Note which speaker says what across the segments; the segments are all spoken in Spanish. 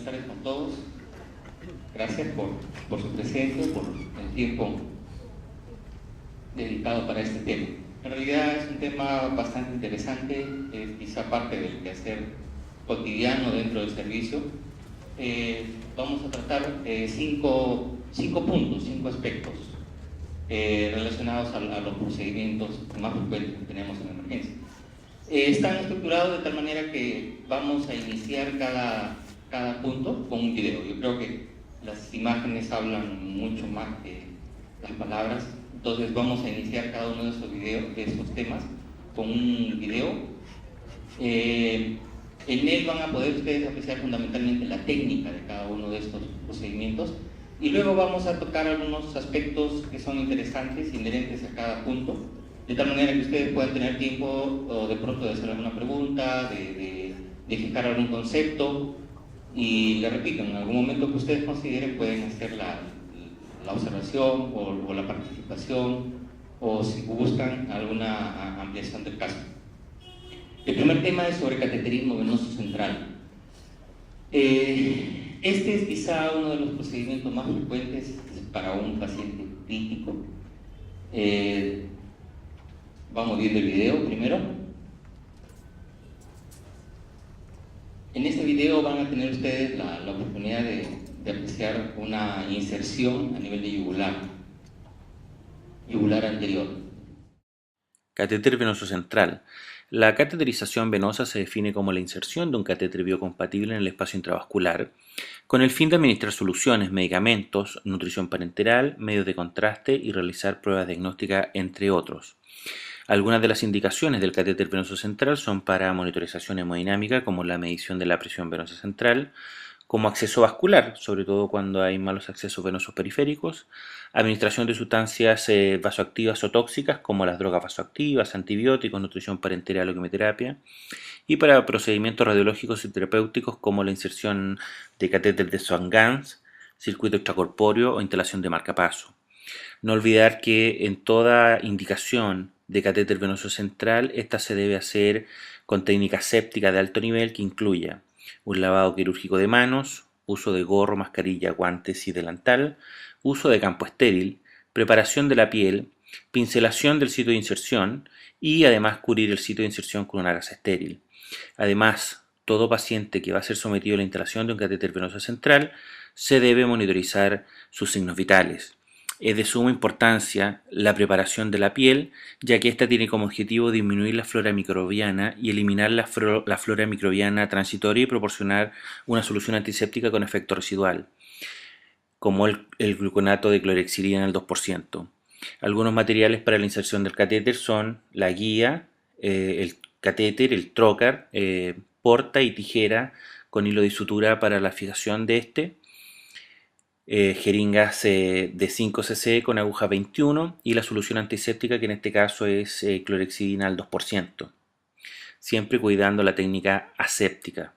Speaker 1: buenas tardes con todos. Gracias por su presencia, por el tiempo dedicado para este tema. En realidad es un tema bastante interesante, es quizá parte del quehacer cotidiano dentro del servicio. Vamos a tratar cinco puntos, cinco aspectos relacionados a los procedimientos más frecuentes que tenemos en emergencia. Están estructurados de tal manera que vamos a iniciar cada punto con un video. Yo creo que las imágenes hablan mucho más que las palabras, entonces vamos a iniciar cada uno de estos videos, de estos temas, con un video. En él van a poder ustedes apreciar fundamentalmente la técnica de cada uno de estos procedimientos, y luego vamos a tocar algunos aspectos que son interesantes, inherentes a cada punto, de tal manera que ustedes puedan tener tiempo o de pronto de hacer alguna pregunta, de fijar algún concepto, y le repito, en algún momento que ustedes consideren pueden hacer la observación o la participación, o si buscan alguna ampliación del caso. El primer tema es sobre cateterismo venoso central. Este es quizá uno de los procedimientos más frecuentes para un paciente crítico. Vamos viendo el video primero. En este video van a tener ustedes la oportunidad de apreciar una inserción a nivel de yugular anterior.
Speaker 2: Catéter venoso central. La cateterización venosa se define como la inserción de un catéter biocompatible en el espacio intravascular con el fin de administrar soluciones, medicamentos, nutrición parenteral, medios de contraste y realizar pruebas diagnósticas, entre otros. Algunas de las indicaciones del catéter venoso central son para monitorización hemodinámica, como la medición de la presión venosa central, como acceso vascular, sobre todo cuando hay malos accesos venosos periféricos, administración de sustancias vasoactivas o tóxicas, como las drogas vasoactivas, antibióticos, nutrición parenteral o quimioterapia, y para procedimientos radiológicos y terapéuticos, como la inserción de catéter de Swan-Ganz, circuito extracorpóreo o instalación de marcapaso. No olvidar que en toda indicación de catéter venoso central, esta se debe hacer con técnica séptica de alto nivel que incluya un lavado quirúrgico de manos, uso de gorro, mascarilla, guantes y delantal, uso de campo estéril, preparación de la piel, pincelación del sitio de inserción y además cubrir el sitio de inserción con una gasa estéril. Además, todo paciente que va a ser sometido a la instalación de un catéter venoso central se debe monitorizar sus signos vitales. Es de suma importancia la preparación de la piel, ya que esta tiene como objetivo disminuir la flora microbiana y eliminar la flora microbiana transitoria y proporcionar una solución antiséptica con efecto residual, como el gluconato de clorhexidina al 2%. Algunos materiales para la inserción del catéter son la guía, el catéter, el trocar, porta y tijera con hilo de sutura para la fijación de este, jeringas de 5 cc con aguja 21 y la solución antiséptica, que en este caso es clorhexidina al 2%, siempre cuidando la técnica aséptica.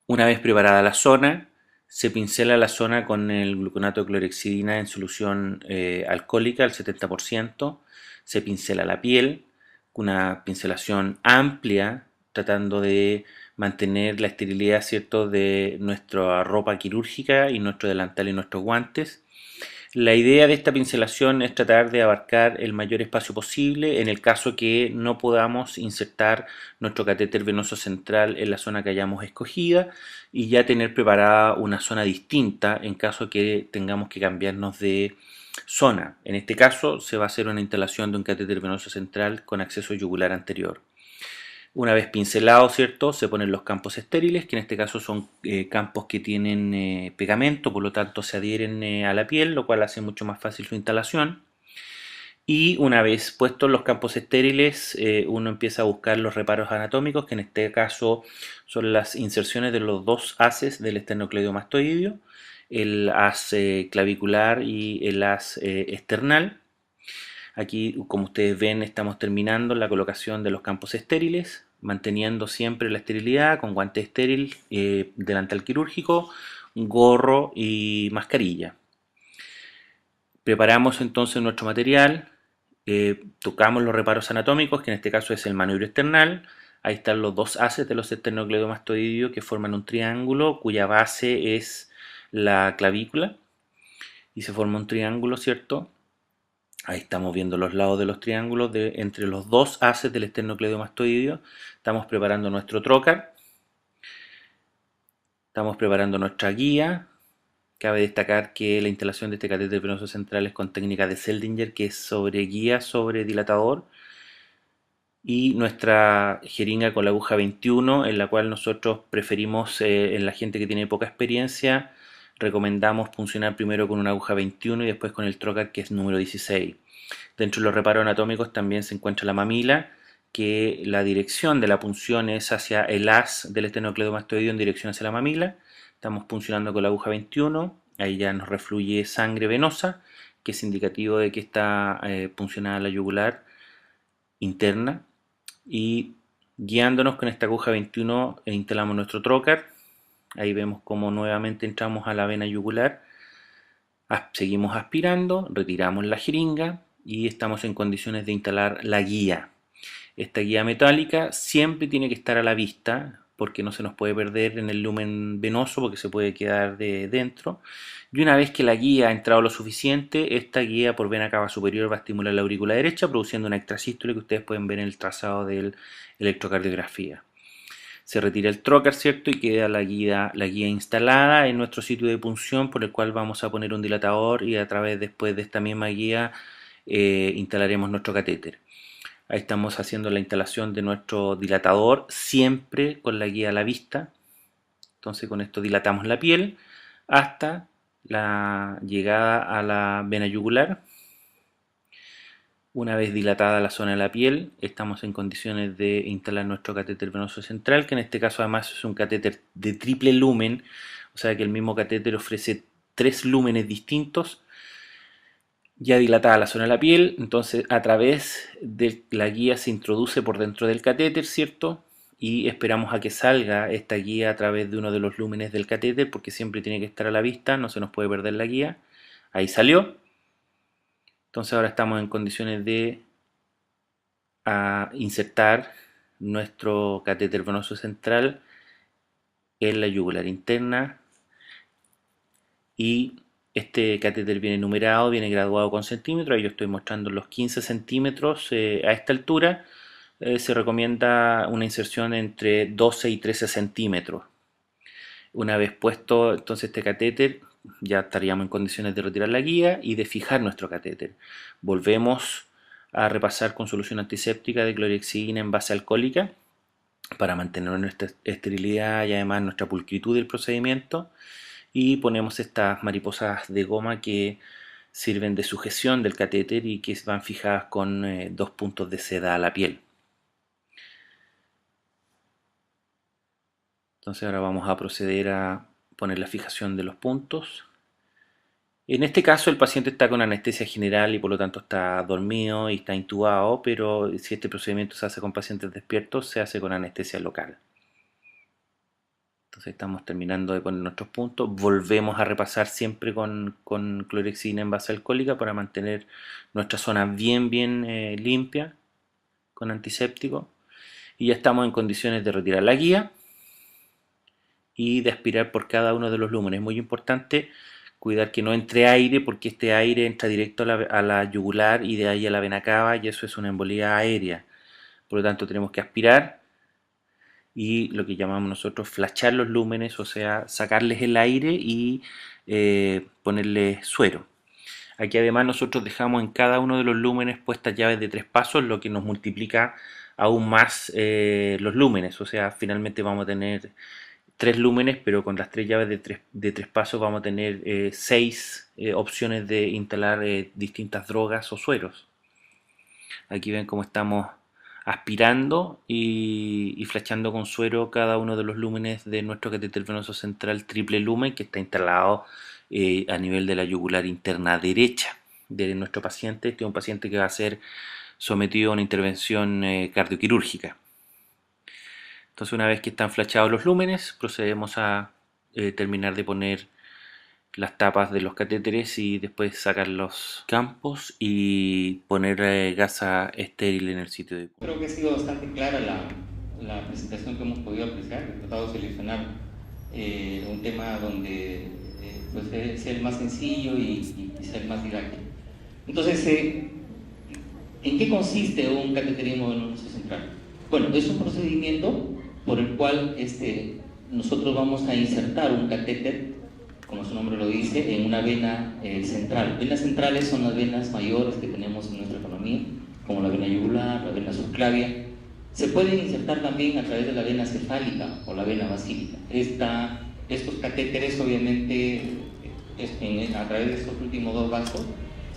Speaker 2: Una vez preparada la zona, se pincela la zona con el gluconato de clorhexidina en solución alcohólica al 70%, se pincela la piel, una pincelación amplia, tratando de mantener la esterilidad, ¿cierto?, de nuestra ropa quirúrgica y nuestro delantal y nuestros guantes. La idea de esta pincelación es tratar de abarcar el mayor espacio posible en el caso que no podamos insertar nuestro catéter venoso central en la zona que hayamos escogida, y ya tener preparada una zona distinta en caso que tengamos que cambiarnos de zona. En este caso se va a hacer una instalación de un catéter venoso central con acceso yugular anterior. Una vez pincelado, ¿cierto?, se ponen los campos estériles, que en este caso son campos que tienen pegamento, por lo tanto se adhieren a la piel, lo cual hace mucho más fácil su instalación. Y una vez puestos los campos estériles, uno empieza a buscar los reparos anatómicos, que en este caso son las inserciones de los dos haces del esternocleidomastoideo, el haz clavicular y el haz esternal. Aquí, como ustedes ven, estamos terminando la colocación de los campos estériles, manteniendo siempre la esterilidad con guante estéril, delantal quirúrgico, gorro y mascarilla. Preparamos entonces nuestro material, tocamos los reparos anatómicos, que en este caso es el maniobro external, Ahí están los dos haces de los esternocleidomastoideo que forman un triángulo cuya base es la clavícula y se forma un triángulo, ¿cierto? Ahí estamos viendo los lados de los triángulos entre los dos haces del esternocleidomastoideo. Estamos preparando nuestro trocar. Estamos preparando nuestra guía. Cabe destacar que la instalación de este catéter venoso central es con técnica de Seldinger, que es sobre guía, sobre dilatador. Y nuestra jeringa con la aguja 21, en la cual nosotros preferimos, en la gente que tiene poca experiencia, recomendamos funcionar primero con una aguja 21 y después con el trocar, que es número 16. Dentro de los reparos anatómicos también se encuentra la mamila, que la dirección de la punción es hacia el haz del esternocleidomastoideo en dirección hacia la mamila. Estamos puncionando con la aguja 21, ahí ya nos refluye sangre venosa, que es indicativo de que está puncionada la yugular interna. Y guiándonos con esta aguja 21 instalamos nuestro trocar. Ahí vemos cómo nuevamente entramos a la vena yugular. Seguimos aspirando, retiramos la jeringa y estamos en condiciones de instalar la guía. Esta guía metálica siempre tiene que estar a la vista porque no se nos puede perder en el lumen venoso porque se puede quedar dentro. Y una vez que la guía ha entrado lo suficiente, esta guía por vena cava superior va a estimular la aurícula derecha produciendo una extrasístole que ustedes pueden ver en el trazado del electrocardiografía. Se retira el trocar, ¿cierto? Y queda la guía instalada en nuestro sitio de punción por el cual vamos a poner un dilatador y a través después de esta misma guía instalaremos nuestro catéter. Ahí estamos haciendo la instalación de nuestro dilatador siempre con la guía a la vista. Entonces con esto dilatamos la piel hasta la llegada a la vena yugular. Una vez dilatada la zona de la piel, estamos en condiciones de instalar nuestro catéter venoso central, que en este caso además es un catéter de triple lumen, o sea que el mismo catéter ofrece 3 lúmenes distintos. Ya dilatada la zona de la piel, entonces a través de la guía se introduce por dentro del catéter, ¿cierto? Y esperamos a que salga esta guía a través de uno de los lúmenes del catéter, porque siempre tiene que estar a la vista, no se nos puede perder la guía. Ahí salió. Entonces ahora estamos en condiciones de insertar nuestro catéter venoso central en la yugular interna y este catéter viene numerado, viene graduado con centímetros. Ahí yo estoy mostrando los 15 centímetros. A esta altura se recomienda una inserción entre 12 y 13 centímetros. Una vez puesto entonces este catéter, ya estaríamos en condiciones de retirar la guía y de fijar nuestro catéter. Volvemos a repasar con solución antiséptica de clorhexidina en base alcohólica para mantener nuestra esterilidad y además nuestra pulcritud del procedimiento. Y ponemos estas mariposas de goma que sirven de sujeción del catéter y que van fijadas con 2 puntos de seda a la piel. Entonces ahora vamos a proceder a poner la fijación de los puntos. En este caso el paciente está con anestesia general y por lo tanto está dormido y está intubado, pero si este procedimiento se hace con pacientes despiertos, se hace con anestesia local. Entonces estamos terminando de poner nuestros puntos. Volvemos a repasar siempre con clorhexidina en base alcohólica para mantener nuestra zona bien limpia con antiséptico. Y ya estamos en condiciones de retirar la guía y de aspirar por cada uno de los lúmenes. Es muy importante cuidar que no entre aire porque este aire entra directo a la yugular y de ahí a la vena cava y eso es una embolía aérea. Por lo tanto tenemos que aspirar y lo que llamamos nosotros flashar los lúmenes, o sea, sacarles el aire y ponerles suero. Aquí además nosotros dejamos en cada uno de los lúmenes puestas llaves de 3 pasos, lo que nos multiplica aún más los lúmenes, o sea, finalmente vamos a tener 3 lúmenes, pero con las 3 llaves de 3 pasos vamos a tener 6 opciones de instalar distintas drogas o sueros. Aquí ven cómo estamos aspirando y flashando con suero cada uno de los lúmenes de nuestro catéter venoso central triple lumen que está instalado a nivel de la yugular interna derecha de nuestro paciente. Este es un paciente que va a ser sometido a una intervención cardioquirúrgica. Entonces una vez que están flashados los lúmenes, procedemos a terminar de poner las tapas de los catéteres y después sacar los campos y poner gasa estéril en el sitio de...
Speaker 1: Creo que ha sido bastante clara la presentación que hemos podido apreciar. He tratado de seleccionar un tema donde pues sea el más sencillo y sea el más didáctico. Entonces, ¿en qué consiste un cateterismo venoso central? Bueno, es un procedimiento por el cual nosotros vamos a insertar un catéter, como su nombre lo dice, en una vena central. Venas centrales son las venas mayores que tenemos en nuestra economía, como la vena yugular, la vena subclavia. Se pueden insertar también a través de la vena cefálica o la vena basílica. Estos catéteres, obviamente, a través de estos últimos dos vasos,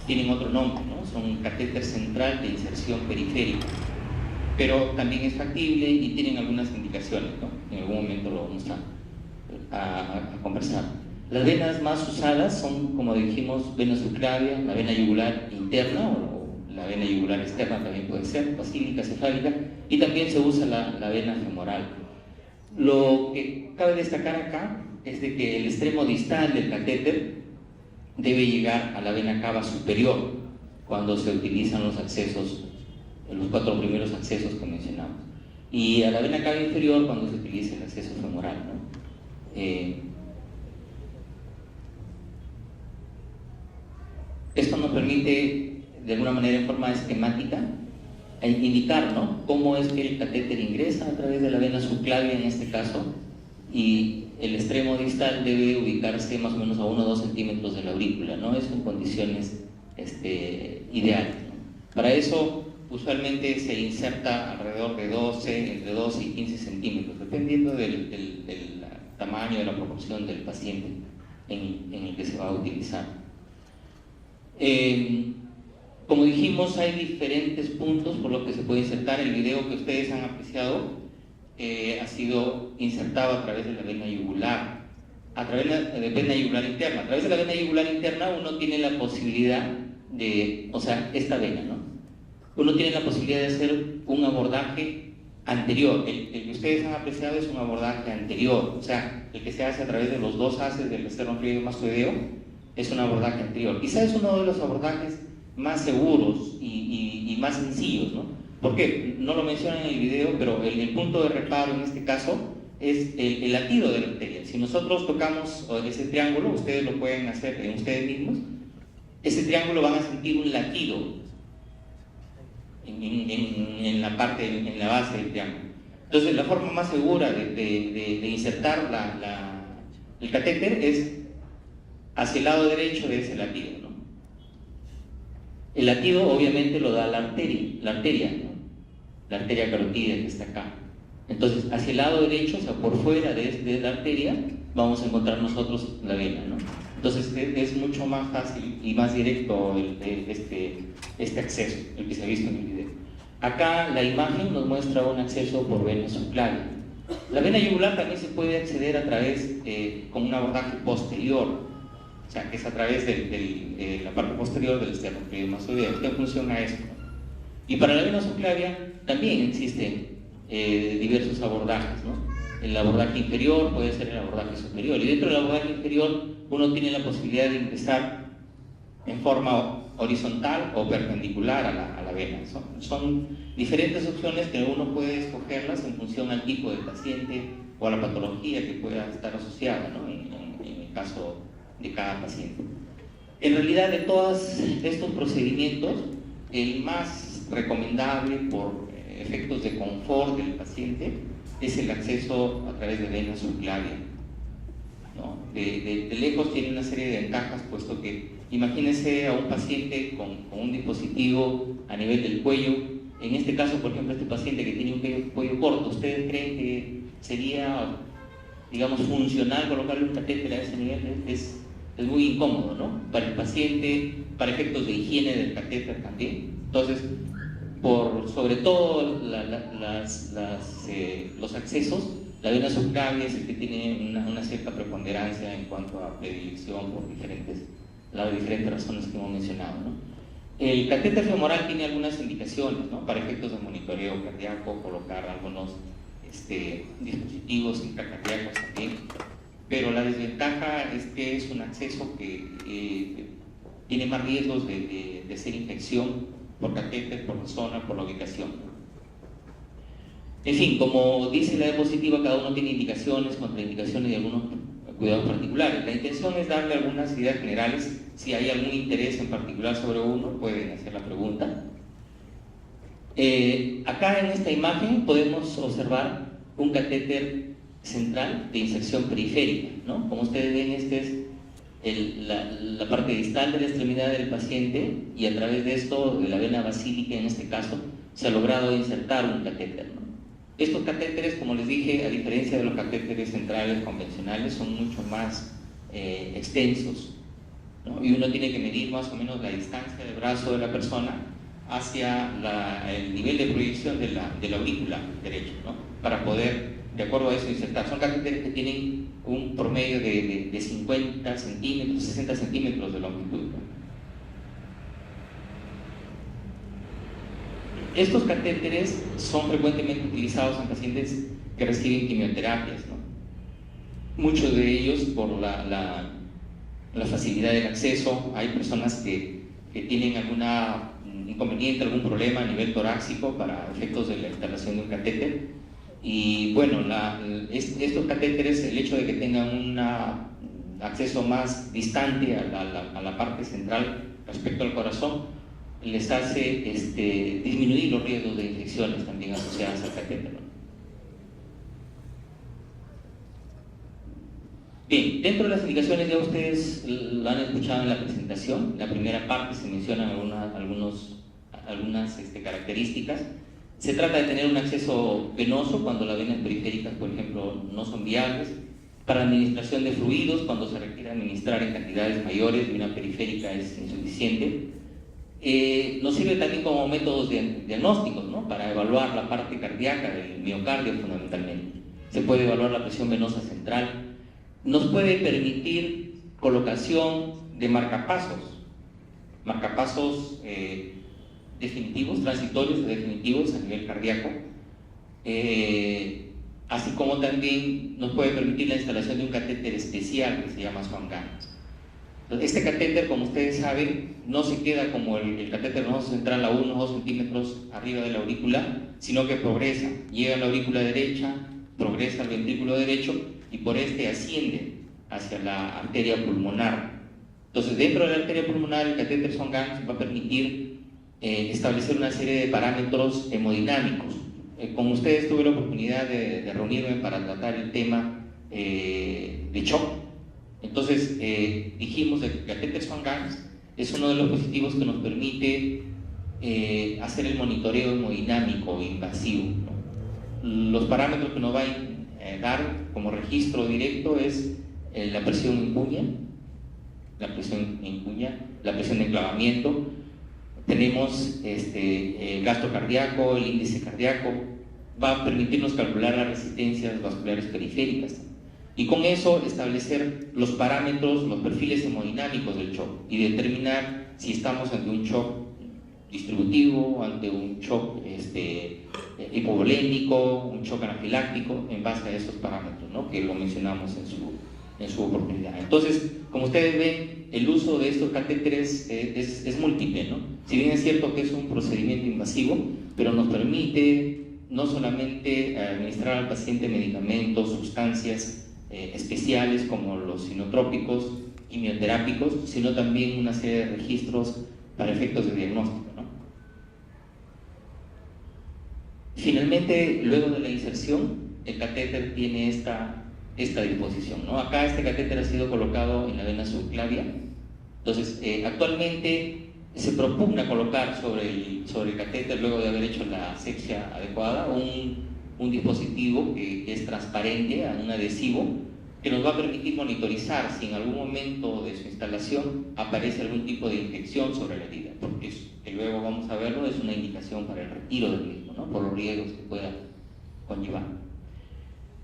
Speaker 1: tienen otro nombre, ¿no? Son catéter central de inserción periférica, pero también es factible y tienen algunas indicaciones, ¿no? En algún momento lo vamos a conversar. Las venas más usadas son, como dijimos, vena subclavia, la vena yugular interna o la vena yugular externa también puede ser, basílica, cefálica, y también se usa la vena femoral. Lo que cabe destacar acá es de que el extremo distal del catéter debe llegar a la vena cava superior cuando se utilizan los accesos, los 4 primeros accesos que mencionamos, y a la vena cava inferior cuando se utiliza el acceso femoral, ¿no? Esto nos permite, de alguna manera en forma esquemática, indicar, ¿no?, cómo es que el catéter ingresa a través de la vena subclavia en este caso, y el extremo distal debe ubicarse más o menos a 1 o 2 centímetros de la aurícula, ¿no? Eso en condiciones ideales, ¿no? Para eso, usualmente se inserta alrededor de entre 12 y 15 centímetros, dependiendo del tamaño, de la proporción del paciente en el que se va a utilizar. Como dijimos, hay diferentes puntos por los que se puede insertar. El video que ustedes han apreciado ha sido insertado a través de la vena yugular, a través de la vena yugular interna. A través de la vena yugular interna uno tiene la posibilidad de, o sea, esta vena, ¿no? Uno tiene la posibilidad de hacer un abordaje anterior. El que ustedes han apreciado es un abordaje anterior, o sea, el que se hace a través de los 2 haces del esternocleidomastoideo es un abordaje anterior. Quizás es uno de los abordajes más seguros y más sencillos, ¿no? ¿Por qué? No lo mencionan en el video, pero el punto de reparo en este caso es el latido de la arteria. Si nosotros tocamos ese triángulo, ustedes lo pueden hacer en ustedes mismos, ese triángulo van a sentir un latido en la base del triángulo. Entonces, la forma más segura de insertar el catéter es hacia el lado derecho de ese latido, ¿no? El latido obviamente lo da la arteria, ¿no? La arteria carotídea que está acá. Entonces, hacia el lado derecho, o sea, por fuera de la arteria, vamos a encontrar nosotros la vena, ¿no? Entonces, es mucho más fácil y más directo este acceso, el que se ha visto en el video. Acá la imagen nos muestra un acceso por vena subclavia. La vena yugular también se puede acceder a través, con un abordaje posterior, o sea, que es a través de la parte posterior del esternocleidomastoideo, que funciona eso. Y para la vena subclavia también existen diversos abordajes, ¿no? El abordaje inferior puede ser el abordaje superior, y dentro del abordaje inferior uno tiene la posibilidad de ingresar en forma horizontal o perpendicular a la vena. Son diferentes opciones que uno puede escogerlas en función al tipo de paciente o a la patología que pueda estar asociada, ¿no?, en el caso de cada paciente. En realidad, de todos estos procedimientos, el más recomendable por efectos de confort del paciente es el acceso a través de vena subclavia, ¿no? De lejos tiene una serie de ventajas, puesto que imagínense a un paciente con un dispositivo a nivel del cuello. En este caso, por ejemplo, este paciente que tiene un cuello corto, ¿ustedes creen que sería, digamos, funcional colocarle un catéter a ese nivel? Es muy incómodo, ¿no?, para el paciente, para efectos de higiene del catéter también. Entonces, sobre todo los accesos, la vena subclavia es el que tiene una cierta preponderancia en cuanto a predilección por las diferentes razones que hemos mencionado, ¿no? El catéter femoral tiene algunas indicaciones, ¿no?, para efectos de monitoreo cardíaco, colocar algunos dispositivos intracardíacos también, pero la desventaja es que es un acceso que tiene más riesgos de ser infección por catéter, por la zona, por la ubicación. En fin, como dice la diapositiva, cada uno tiene indicaciones, contraindicaciones y algunos cuidados particulares. La intención es darle algunas ideas generales. Si hay algún interés en particular sobre uno, pueden hacer la pregunta. Acá en esta imagen podemos observar un catéter central de inserción periférica, ¿no? Como ustedes ven, esta es la parte distal de la extremidad del paciente, y a través de esto, de la vena basílica en este caso, se ha logrado insertar un catéter, ¿no? Estos catéteres, como les dije, a diferencia de los catéteres centrales convencionales, son mucho más extensos, ¿no? Y uno tiene que medir más o menos la distancia del brazo de la persona hacia el nivel de proyección de la aurícula derecha, ¿no? Para poder, de acuerdo a eso, insertar. Son catéteres que tienen un promedio de 50 centímetros, 60 centímetros de longitud, ¿no? Estos catéteres son frecuentemente utilizados en pacientes que reciben quimioterapias, ¿no? Muchos de ellos por la facilidad del acceso. Hay personas que tienen algún inconveniente, algún problema a nivel torácico para efectos de la instalación de un catéter. Y bueno, estos catéteres, el hecho de que tengan un acceso más distante a la parte central respecto al corazón, les hace disminuir los riesgos de infecciones también asociadas al catéter, ¿no? Bien, dentro de las indicaciones ya ustedes lo han escuchado en la presentación. En la primera parte se mencionan algunas características. Se trata de tener un acceso venoso cuando las venas periféricas, por ejemplo, no son viables. Para administración de fluidos, cuando se requiere administrar en cantidades mayores y una periférica es insuficiente. Nos sirve también como métodos diagnósticos, ¿no? Para evaluar la parte cardíaca del miocardio fundamentalmente. Se puede evaluar la presión venosa central. Nos puede permitir colocación de marcapasos definitivos, transitorios o definitivos a nivel cardíaco, así como también nos puede permitir la instalación de un catéter especial que se llama Swan-Ganz. Este catéter, como ustedes saben, no se queda como el catéter venoso central a 1 o 2 centímetros arriba de la aurícula, sino que progresa, llega a la aurícula derecha, progresa al ventrículo derecho y por este asciende hacia la arteria pulmonar. Entonces, dentro de la arteria pulmonar, el catéter Swan-Ganz va a permitir establecer una serie de parámetros hemodinámicos. Con ustedes tuve la oportunidad de reunirme para tratar el tema de shock. Entonces, dijimos que el catéter Swan-Ganz es uno de los dispositivos que nos permite hacer el monitoreo hemodinámico invasivo, ¿no? Los parámetros que nos va a dar como registro directo es la presión en cuña, la presión de enclavamiento. Tenemos el gasto cardíaco, el índice cardíaco. Va a permitirnos calcular las resistencias vasculares periféricas y con eso establecer los parámetros, los perfiles hemodinámicos del shock y determinar si estamos ante un shock distributivo, ante un shock hipovolémico, un shock anafiláctico, en base a esos parámetros, ¿no? Que lo mencionamos en su oportunidad. Entonces, como ustedes ven, el uso de estos catéteres es múltiple, ¿no? Si bien es cierto que es un procedimiento invasivo, pero nos permite no solamente administrar al paciente medicamentos, sustancias especiales como los sinotrópicos, quimioterápicos, sino también una serie de registros para efectos de diagnóstico, ¿no? Finalmente, luego de la inserción, el catéter tiene esta disposición, ¿no? Acá este catéter ha sido colocado en la vena subclavia. Entonces, actualmente se propugna colocar sobre el catéter, luego de haber hecho la asepsia adecuada, un dispositivo que es transparente, un adhesivo, que nos va a permitir monitorizar si en algún momento de su instalación aparece algún tipo de infección sobre la herida, porque que luego vamos a verlo, es una indicación para el retiro del mismo, ¿no? Por los riesgos que pueda conllevar.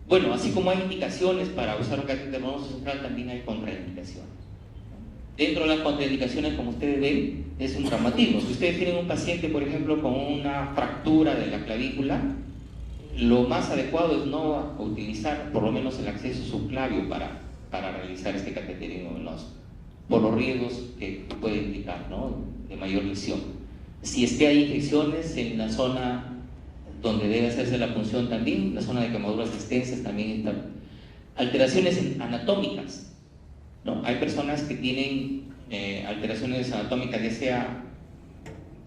Speaker 1: Bueno, así como hay indicaciones para usar un catéter venoso central, también hay contraindicaciones. Dentro de las contraindicaciones, como ustedes ven, es un traumatismo. Si ustedes tienen un paciente, por ejemplo, con una fractura de la clavícula, lo más adecuado es no utilizar por lo menos el acceso subclavio para realizar este cateterismo venoso, por los riesgos que puede implicar, ¿no? De mayor lesión. Si es que hay infecciones en la zona donde debe hacerse la punción también, la zona de quemaduras extensas también está. Alteraciones anatómicas, ¿no? Hay personas que tienen alteraciones anatómicas, ya sea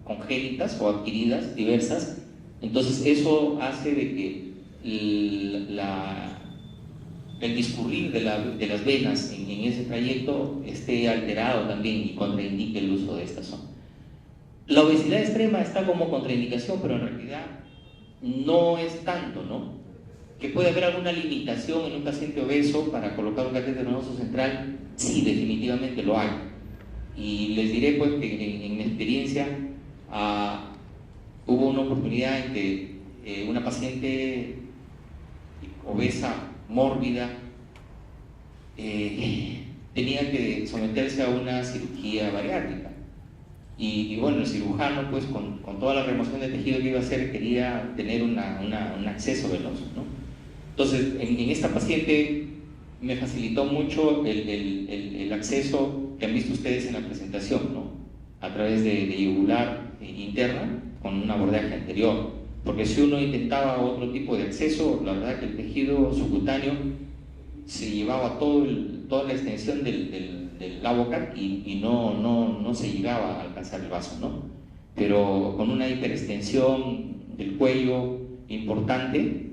Speaker 1: congénitas o adquiridas, diversas, entonces eso hace de que el discurrir de las venas en ese trayecto esté alterado también y contraindique el uso de esta zona. La obesidad extrema está como contraindicación, pero en realidad no es tanto, ¿no? Que puede haber alguna limitación en un paciente obeso para colocar un catéter venoso central, sí, definitivamente lo hay. Y les diré pues que en mi experiencia hubo una oportunidad en que una paciente obesa, mórbida, tenía que someterse a una cirugía bariátrica. Y bueno, el cirujano, pues con toda la remoción de tejido que iba a hacer, quería tener un acceso venoso, ¿no? Entonces, en esta paciente me facilitó mucho el acceso que han visto ustedes en la presentación, ¿no? A través de yugular interna con un abordaje anterior. Porque si uno intentaba otro tipo de acceso, la verdad que el tejido subcutáneo se llevaba toda la extensión del abocat y no se llegaba a alcanzar el vaso, ¿no? Pero con una hiperextensión del cuello importante,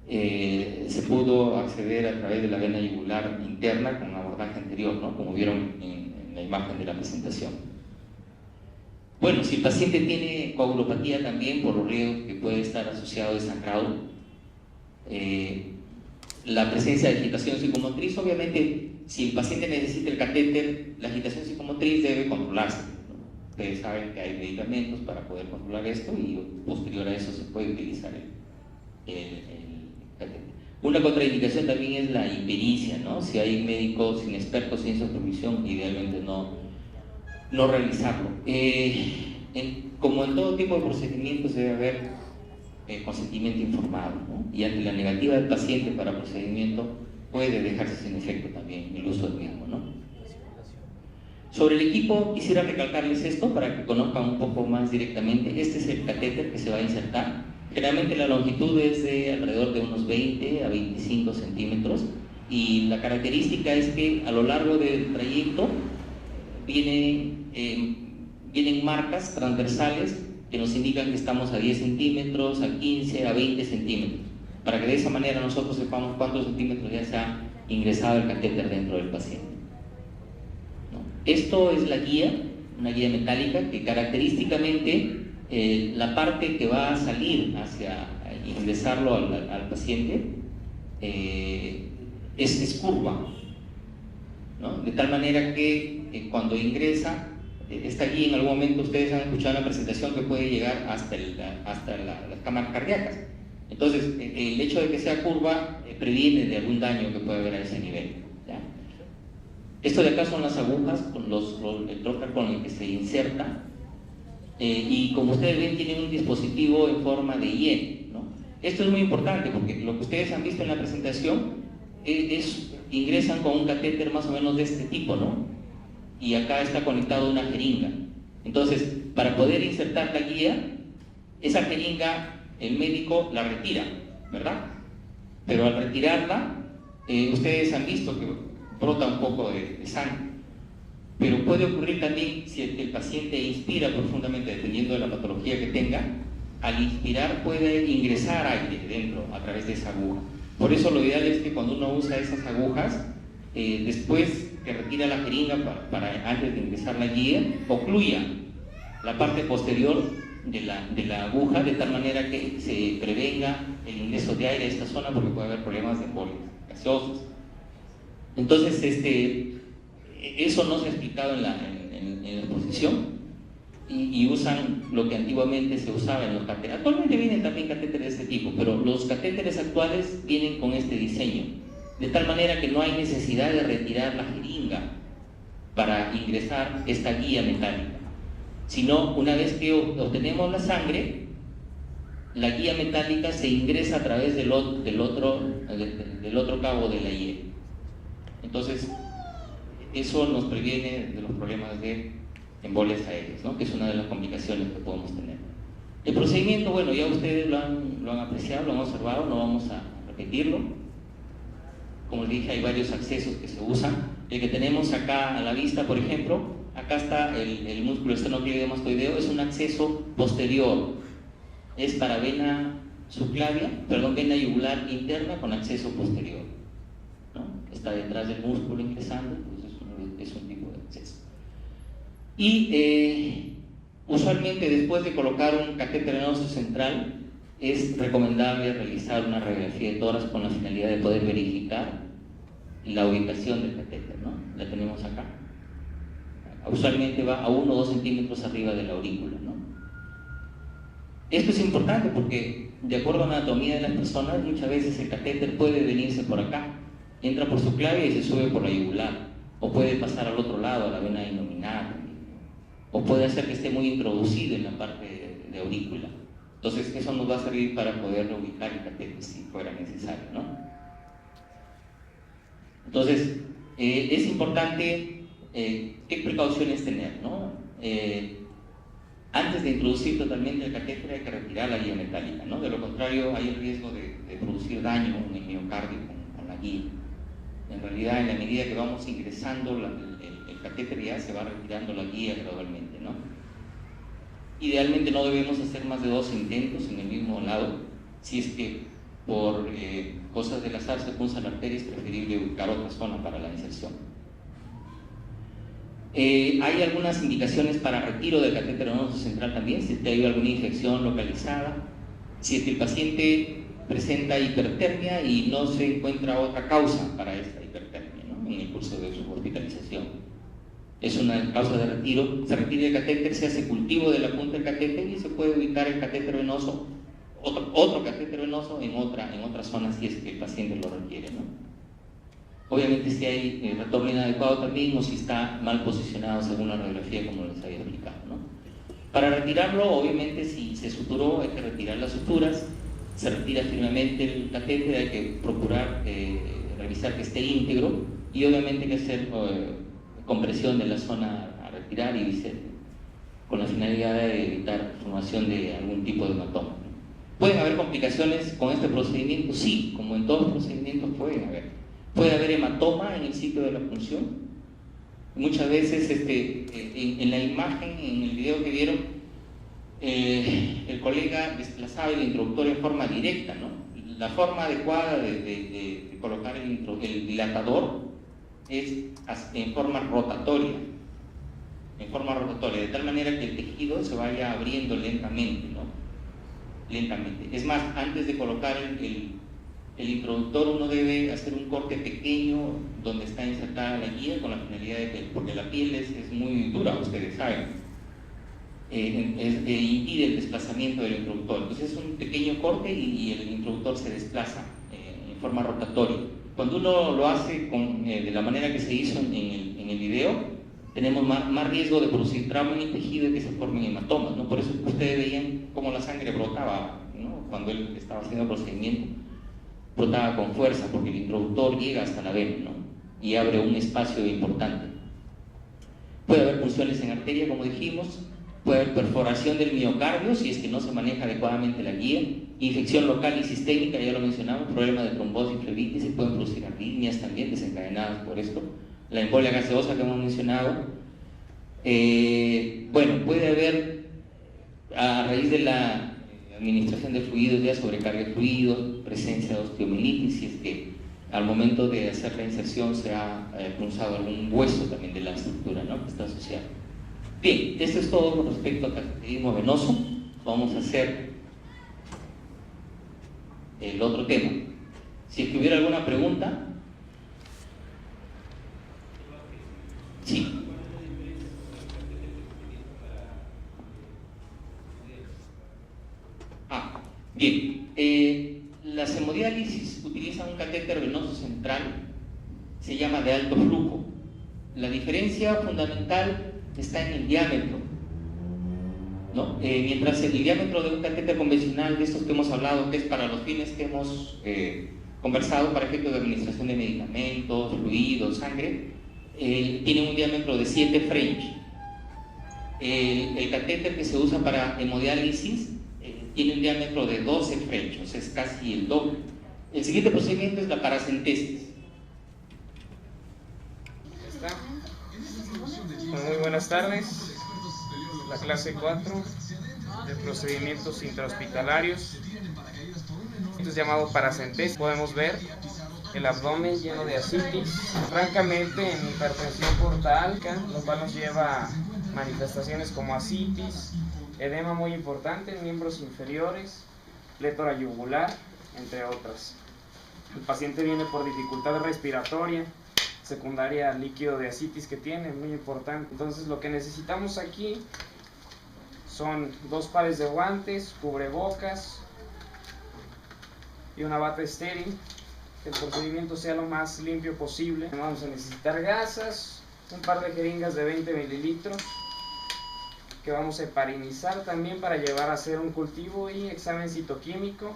Speaker 1: se pudo acceder a través de la vena yugular interna con un abordaje anterior, ¿no? Como vieron en la imagen de la presentación. Bueno, si el paciente tiene coagulopatía también, por los riesgos que puede estar asociado de sangrado, la presencia de agitación psicomotriz, obviamente, si el paciente necesita el catéter, la agitación psicomotriz debe controlarse, ¿no? Ustedes saben que hay medicamentos para poder controlar esto y posterior a eso se puede utilizar el catéter. Una contraindicación también es la impericia, ¿no? Si hay médicos inexpertos en supervisión, idealmente no realizarlo. Como en todo tipo de procedimientos debe haber consentimiento informado, ¿no? Y ante la negativa del paciente para procedimiento puede dejarse sin efecto también el uso del mismo, ¿no? Sobre el equipo quisiera recalcarles esto para que conozcan un poco más directamente. Este es el catéter que se va a insertar. Generalmente la longitud es de alrededor de unos 20 a 25 centímetros y la característica es que a lo largo del trayecto vienen marcas transversales que nos indican que estamos a 10 centímetros, a 15, a 20 centímetros, para que de esa manera nosotros sepamos cuántos centímetros ya se ha ingresado el catéter dentro del paciente, ¿no? Esto es la guía, una guía metálica que característicamente la parte que va a salir hacia ingresarlo al paciente es curva, ¿no? De tal manera que cuando ingresa, esta guía en algún momento ustedes han escuchado en la presentación que puede llegar hasta las cámaras cardíacas. Entonces, el hecho de que sea curva previene de algún daño que puede haber a ese nivel, ¿ya? Esto de acá son las agujas, con el trocar con el que se inserta, y como ustedes ven tiene un dispositivo en forma de Y, ¿no? Esto es muy importante porque lo que ustedes han visto en la presentación ingresan con un catéter más o menos de este tipo, ¿no? Y acá está conectado una jeringa. Entonces, para poder insertar la guía, esa jeringa el médico la retira, ¿verdad? Pero al retirarla, ustedes han visto que brota un poco de sangre. Pero puede ocurrir también si el paciente inspira profundamente, dependiendo de la patología que tenga, al inspirar puede ingresar aire dentro a través de esa aguja. Por eso lo ideal es que cuando uno usa esas agujas, después que retira la jeringa antes de ingresar la guía, ocluya la parte posterior de la aguja de tal manera que se prevenga el ingreso de aire a esta zona porque puede haber problemas de embolias gaseosas. Entonces, eso no se ha explicado en la exposición y usan lo que antiguamente se usaba en los catéteres. Actualmente vienen también catéteres de este tipo, pero los catéteres actuales vienen con este diseño, de tal manera que no hay necesidad de retirar la jeringa para ingresar esta guía metálica, sino una vez que obtenemos la sangre, la guía metálica se ingresa a través del otro cabo de la Y. Entonces, eso nos previene de los problemas de embolias aéreas, ¿no? Que es una de las complicaciones que podemos tener. El procedimiento, bueno, ya ustedes lo han apreciado, lo han observado, no vamos a repetirlo. Como les dije, hay varios accesos que se usan. El que tenemos acá a la vista, por ejemplo, acá está el músculo esternocleidomastoideo, es un acceso posterior. Es para vena subclavia, vena yugular interna con acceso posterior, ¿no? Está detrás del músculo ingresando, pues es un tipo de acceso. Y usualmente después de colocar un catéter venoso central, es recomendable realizar una radiografía de tórax con la finalidad de poder verificar la ubicación del catéter, ¿no? La tenemos acá. Usualmente va a 1 o 2 centímetros arriba de la aurícula, ¿no? Esto es importante porque, de acuerdo a la anatomía de las personas, muchas veces el catéter puede venirse por acá, entra por subclavia y se sube por la yugular, o puede pasar al otro lado, a la vena innominal, o puede hacer que esté muy introducido en la parte de aurícula. Entonces eso nos va a servir para poder ubicar el catéter si fuera necesario, ¿no? Entonces es importante qué precauciones tener, ¿no? Antes de introducir totalmente el catéter hay que retirar la guía metálica, ¿no? De lo contrario hay el riesgo de producir daño en el miocardio con la guía. En realidad, en la medida que vamos ingresando el catéter, ya se va retirando la guía gradualmente, ¿no? Idealmente no debemos hacer más de 2 intentos en el mismo lado. Si es que por cosas del azar se punza la arteria, es preferible buscar otra zona para la inserción. Hay algunas indicaciones para retiro del catéter venoso central también, si es que hay alguna infección localizada, si es que el paciente presenta hipertermia y no se encuentra otra causa para esta hipertermia, ¿no? En el curso de su hospitalización. Es una causa de retiro, se retira el catéter, se hace cultivo de la punta del catéter y se puede ubicar el catéter venoso, otro catéter venoso en otra zona si es que el paciente lo requiere, ¿no? Obviamente si hay retorno inadecuado también o si está mal posicionado según la radiografía como les había explicado, ¿no? Para retirarlo, obviamente si se suturó hay que retirar las suturas, se retira firmemente el catéter, hay que procurar revisar que esté íntegro y obviamente hay que hacer compresión de la zona a retirar y viceversa, con la finalidad de evitar formación de algún tipo de hematoma. ¿Pueden haber complicaciones con este procedimiento? Sí, como en todos los procedimientos pueden haber. Puede haber hematoma en el sitio de la punción. Muchas veces en la imagen, en el video que vieron, el colega desplazaba el introductor en forma directa, ¿no? La forma adecuada de colocar el dilatador es en forma rotatoria, de tal manera que el tejido se vaya abriendo lentamente, ¿no? Lentamente. Es más, antes de colocar el introductor uno debe hacer un corte pequeño donde está insertada la guía con la finalidad de que, porque la piel es muy dura, ustedes saben, impide el desplazamiento del introductor. Entonces es un pequeño corte y el introductor se desplaza en forma rotatoria. Cuando uno lo hace de la manera que se hizo en el video, tenemos más riesgo de producir trauma en el tejido y que se formen hematomas, ¿no? Por eso ustedes veían cómo la sangre brotaba, ¿no? Cuando él estaba haciendo el procedimiento, brotaba con fuerza porque el introductor llega hasta la vena, ¿no? Y abre un espacio importante. Puede haber punciones en arteria, como dijimos, puede haber perforación del miocardio si es que no se maneja adecuadamente la guía, infección local y sistémica, ya lo mencionamos, problemas de trombosis, flebitis, se pueden producir arritmias también desencadenadas por esto, la embolia gaseosa que hemos mencionado. Bueno, puede haber, a raíz de la administración de fluidos, ya sobrecarga de fluidos, presencia de osteomielitis, si es que al momento de hacer la inserción se ha punzado algún hueso también de la estructura, ¿no? Que está asociado. Bien, esto es todo con respecto al cateterismo venoso. Vamos a hacer el otro tema. Si es que hubiera alguna pregunta. Sí. Bien, las hemodiálisis utilizan un catéter venoso central, se llama de alto flujo. La diferencia fundamental está en el diámetro, ¿no? Mientras el diámetro de un catéter convencional, de estos que hemos hablado, que es para los fines que hemos conversado, para efectos de administración de medicamentos, fluidos, sangre, tiene un diámetro de 7 French. El catéter que se usa para hemodiálisis tiene un diámetro de 12 frechos, es casi el doble. El siguiente procedimiento es la paracentesis.
Speaker 3: Muy buenas tardes, la clase 4 de procedimientos intrahospitalarios. Esto es llamado paracentesis. Podemos ver el abdomen lleno de ascitis, francamente en hipertensión portal, lo cual nos lleva a manifestaciones como ascitis, edema muy importante en miembros inferiores, plétora yugular, entre otras. El paciente viene por dificultad respiratoria, secundaria al líquido de ascitis que tiene, muy importante. Entonces lo que necesitamos aquí son 2 pares de guantes, cubrebocas y una bata estéril, que el procedimiento sea lo más limpio posible. Vamos a necesitar gasas, un par de jeringas de 20 mililitros que vamos a heparinizar también para llevar a hacer un cultivo y examen citoquímico,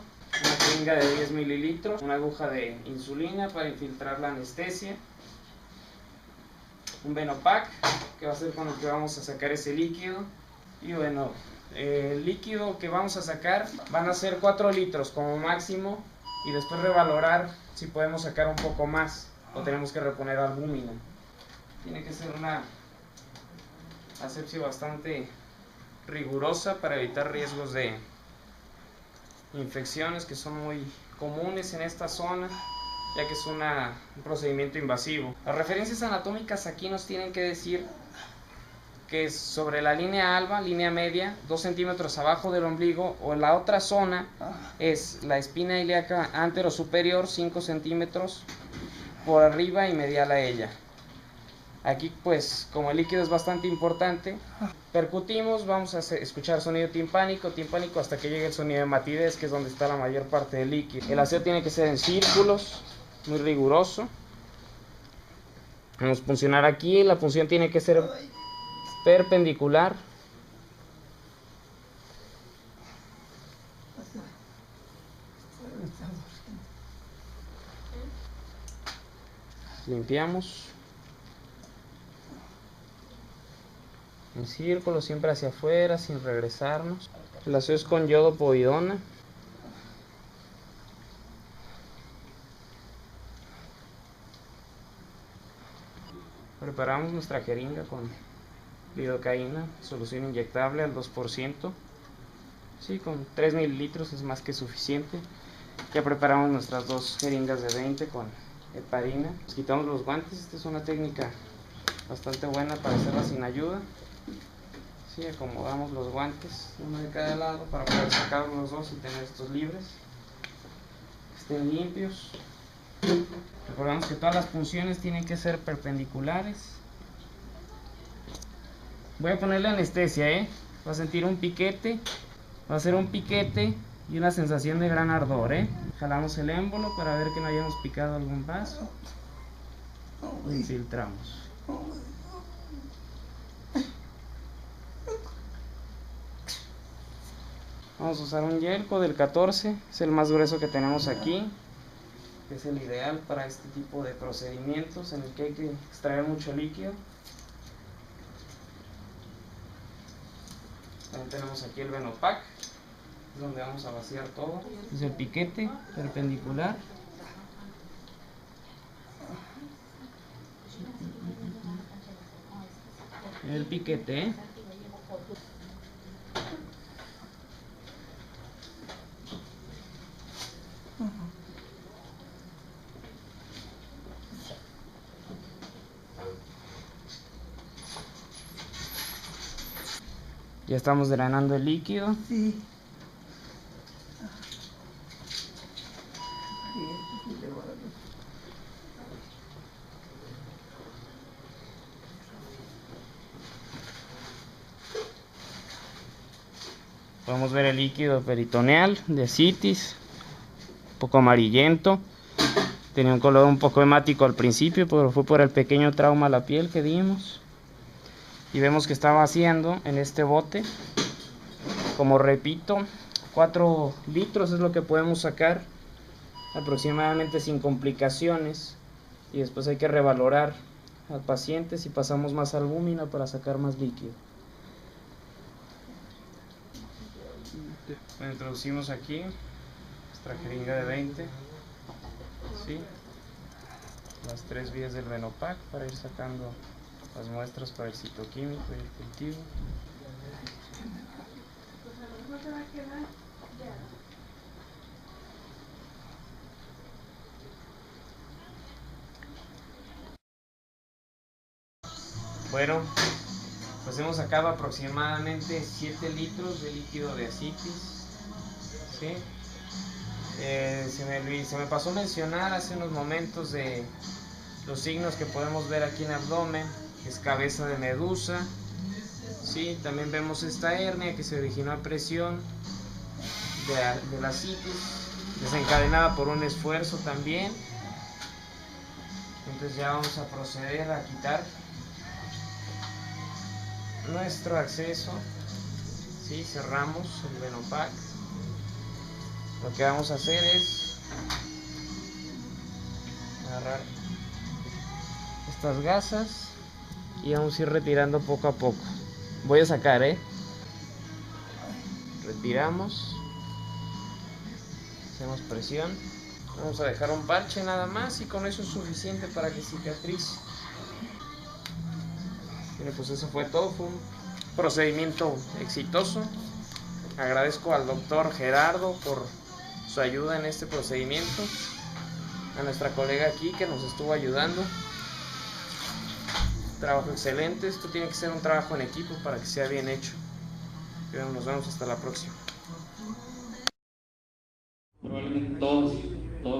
Speaker 3: una jeringa de 10 mililitros, una aguja de insulina para infiltrar la anestesia, un Venopac, que va a ser con el que vamos a sacar ese líquido. Y bueno, el líquido que vamos a sacar van a ser 4 litros como máximo, y después revalorar si podemos sacar un poco más o tenemos que reponer albúmina. Tiene que ser una asepsia bastante rigurosa para evitar riesgos de infecciones que son muy comunes en esta zona, ya que es un procedimiento invasivo. Las referencias anatómicas aquí nos tienen que decir que es sobre la línea alba, línea media, 2 centímetros abajo del ombligo, o en la otra zona es la espina ilíaca antero-superior, 5 centímetros por arriba y medial a ella. Aquí pues como el líquido es bastante importante, percutimos, vamos a escuchar sonido timpánico hasta que llegue el sonido de matidez, que es donde está la mayor parte del líquido. El aseo tiene que ser en círculos, muy riguroso. Vamos a puncionar aquí, la punción tiene que ser perpendicular. Limpiamos en círculo, siempre hacia afuera, sin regresarnos. El aseo es con yodo povidona. Preparamos nuestra jeringa con lidocaína, solución inyectable al 2%. Sí, con 3 mililitros es más que suficiente. Ya preparamos nuestras 2 jeringas de 20 con heparina. Nos quitamos los guantes. Esta es una técnica bastante buena para hacerla sin ayuda. Sí, acomodamos los guantes, uno de cada lado, para poder sacar los dos y tener estos libres, que estén limpios. Recordamos que todas las punciones tienen que ser perpendiculares. Voy a ponerle anestesia, va a sentir un piquete, va a ser un piquete y una sensación de gran ardor, Jalamos el émbolo para ver que no hayamos picado algún vaso. Infiltramos. Vamos a usar un Yelco del 14, es el más grueso que tenemos aquí, que es el ideal para este tipo de procedimientos en el que hay que extraer mucho líquido. También tenemos aquí el Venopac, es donde vamos a vaciar todo. Es el piquete perpendicular. El piquete, Ya estamos drenando el líquido.
Speaker 4: Sí.
Speaker 3: Podemos ver el líquido peritoneal de ascitis, un poco amarillento. Tenía un color un poco hemático al principio, pero fue por el pequeño trauma a la piel que dimos. Y vemos que está vaciando en este bote. Como repito, 4 litros es lo que podemos sacar aproximadamente sin complicaciones. Y después hay que revalorar al paciente si pasamos más albúmina para sacar más líquido. Lo introducimos aquí, nuestra jeringa de 20, ¿sí? Las 3 vías del Venopac para ir sacando las muestras para el citoquímico y el cultivo. Bueno, pues hemos sacado aproximadamente 7 litros de líquido de ascitis, ¿sí? Se me pasó mencionar hace unos momentos de los signos que podemos ver aquí en el abdomen, que es cabeza de medusa, ¿sí? También vemos esta hernia que se originó a presión de la ascitis, desencadenada por un esfuerzo también. Entonces ya vamos a proceder a quitar nuestro acceso, ¿sí? Cerramos el Venopac. Lo que vamos a hacer es agarrar estas gasas y vamos a ir retirando poco a poco. Voy a sacar, retiramos, hacemos presión, vamos a dejar un parche nada más y con eso es suficiente para que cicatrice. Bien, pues eso fue todo, fue un procedimiento exitoso. Agradezco al doctor Gerardo por su ayuda en este procedimiento, a nuestra colega aquí que nos estuvo ayudando. Trabajo excelente, esto tiene que ser un trabajo en equipo para que sea bien hecho. Nos vemos hasta la próxima.
Speaker 1: Probablemente todos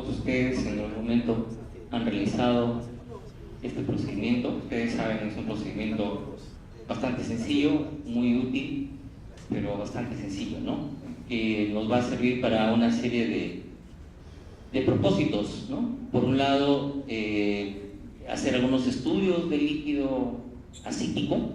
Speaker 1: ustedes en algún momento han realizado este procedimiento. Ustedes saben, es un procedimiento bastante sencillo, muy útil, pero bastante sencillo, ¿no? Que nos va a servir para una serie de propósitos, ¿no? Por un lado, hacer algunos estudios del líquido ascítico,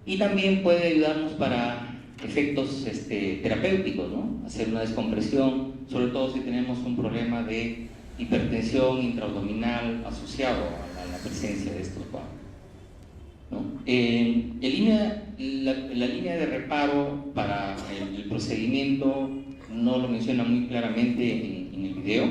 Speaker 1: y también puede ayudarnos para efectos terapéuticos, ¿no? Hacer una descompresión, sobre todo si tenemos un problema de hipertensión intraabdominal asociado a la presencia de estos cuadros, ¿no? La línea de reparo para el procedimiento no lo menciona muy claramente en el video,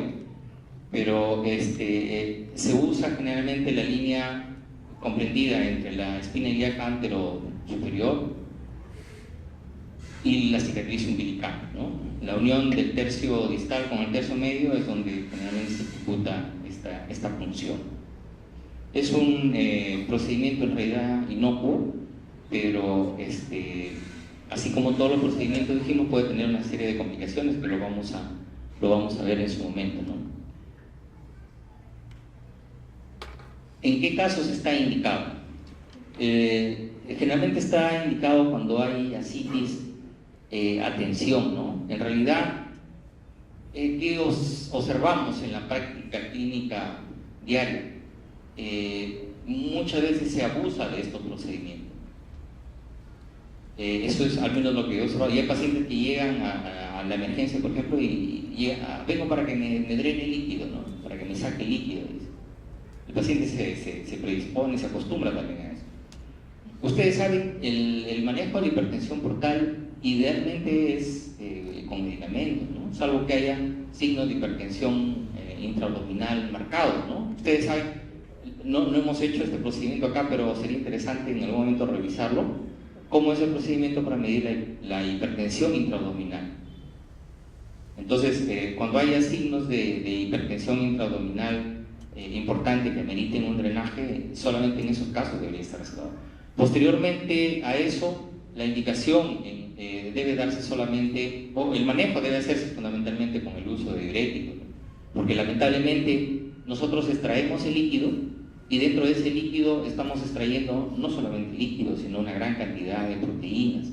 Speaker 1: pero se usa generalmente la línea comprendida entre la espina ilíaca antero superior y la cicatriz umbilical, ¿no? La unión del tercio distal con el tercio medio es donde generalmente se ejecuta esta función. Es un procedimiento en realidad inocuo, pero así como todos los procedimientos dijimos, puede tener una serie de complicaciones que lo vamos a ver en su momento, ¿no? ¿En qué casos está indicado? Generalmente está indicado cuando hay ascitis a tensión, ¿no? En realidad, ¿qué observamos en la práctica clínica diaria? Muchas veces se abusa de estos procedimientos. Eso es al menos lo que yo observo. Y hay pacientes que llegan a la emergencia, por ejemplo, y vengo para que me drene el líquido, ¿no? Para que me saque el líquido, dice. El paciente se predispone, se acostumbra también a eso. Ustedes saben, el manejo de la hipertensión portal idealmente es con medicamentos, ¿no? Salvo que haya signos de hipertensión intraabdominal marcados, ¿no? Ustedes saben, no hemos hecho este procedimiento acá, pero sería interesante en algún momento revisarlo. ¿Cómo es el procedimiento para medir la hipertensión intraabdominal? Entonces, cuando haya signos de hipertensión intraabdominal importante que ameriten un drenaje, solamente en esos casos debería estar reservado. Posteriormente a eso, la indicación debe darse solamente, o el manejo debe hacerse fundamentalmente con el uso de diuréticos, porque lamentablemente nosotros extraemos el líquido y dentro de ese líquido estamos extrayendo no solamente líquido, sino una gran cantidad de proteínas.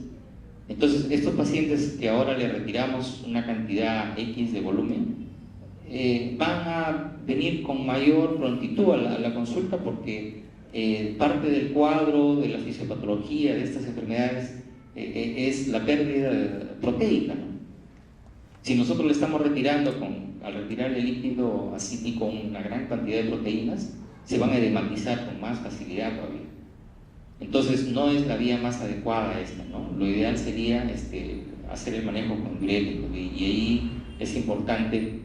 Speaker 1: Entonces, estos pacientes que ahora le retiramos una cantidad X de volumen, van a venir con mayor prontitud a la consulta, porque parte del cuadro de la fisiopatología de estas enfermedades es la pérdida proteica, ¿no? Si nosotros le estamos retirando, al retirar el líquido ascítico una gran cantidad de proteínas, se van a edematizar con más facilidad todavía. Entonces no es la vía más adecuada esta, ¿no? Lo ideal sería hacer el manejo con diuréticos, y ahí es importante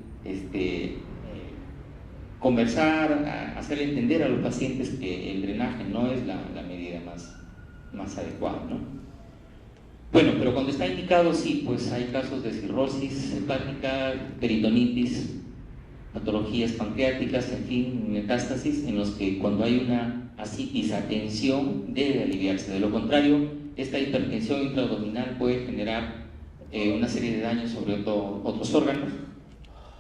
Speaker 1: conversar, hacer entender a los pacientes que el drenaje no es la medida más adecuada, ¿no? Bueno, pero cuando está indicado, sí, pues hay casos de cirrosis hepática, peritonitis, patologías pancreáticas, en fin, metástasis, en los que cuando hay una ascitis a tensión debe aliviarse. De lo contrario, esta hipertensión intraabdominal puede generar una serie de daños sobre otros órganos.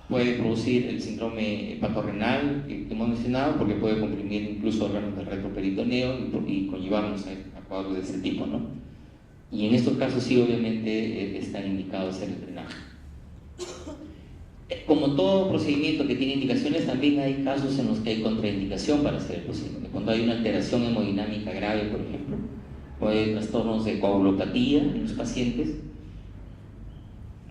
Speaker 1: Puede producir el síndrome hepatorrenal que hemos mencionado, porque puede comprimir incluso órganos del retroperitoneo y conllevarnos a cuadros de ese tipo, ¿no? Y en estos casos sí, obviamente, está indicado hacer el drenaje. Como todo procedimiento que tiene indicaciones, también hay casos en los que hay contraindicación para hacer el procedimiento. Cuando hay una alteración hemodinámica grave, por ejemplo, o hay trastornos de coagulopatía en los pacientes,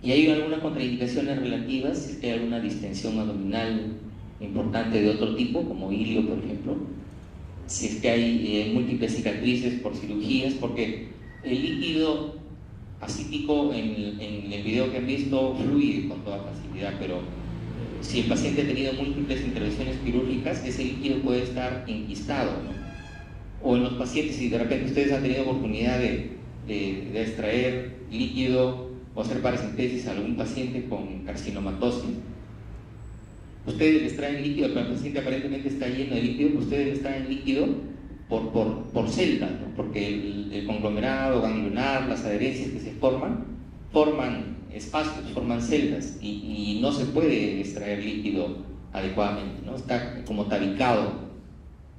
Speaker 1: y hay algunas contraindicaciones relativas, si es que hay alguna distensión abdominal importante de otro tipo, como ilio, por ejemplo, si es que hay múltiples cicatrices por cirugías, porque el líquido acítico en el video que han visto fluye con toda facilidad, pero si el paciente ha tenido múltiples intervenciones quirúrgicas, ese líquido puede estar enquistado, ¿no? O en los pacientes, si de repente ustedes han tenido oportunidad de extraer líquido o hacer paracentesis a algún paciente con carcinomatosis, ustedes le extraen líquido, pero el paciente aparentemente está lleno de líquido, ustedes le extraen líquido por celdas, ¿no? Porque el conglomerado ganglionar, las adherencias que se forman espacios, forman celdas, y no se puede extraer líquido adecuadamente, ¿no? Está como tabicado.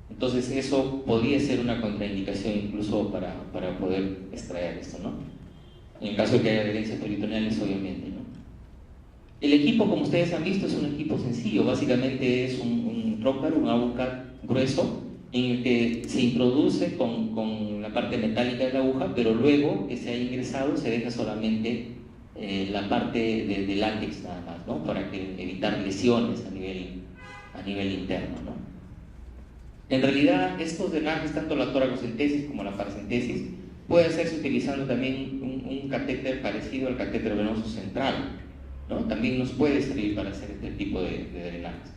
Speaker 1: Entonces eso podría ser una contraindicación incluso para poder extraer esto, ¿no? En el caso de que haya adherencias peritoneales, obviamente, ¿no? El equipo, como ustedes han visto, es un equipo sencillo. Básicamente es un trocar, un aguja grueso, en el que se introduce con la parte metálica de la aguja, pero luego que se ha ingresado se deja solamente la parte de látex nada más, ¿no? Para evitar lesiones a nivel interno, ¿no? En realidad, estos drenajes, tanto la toracocentesis como la paracentesis, puede hacerse utilizando también un catéter parecido al catéter venoso central, ¿no? También nos puede servir para hacer este tipo de drenajes.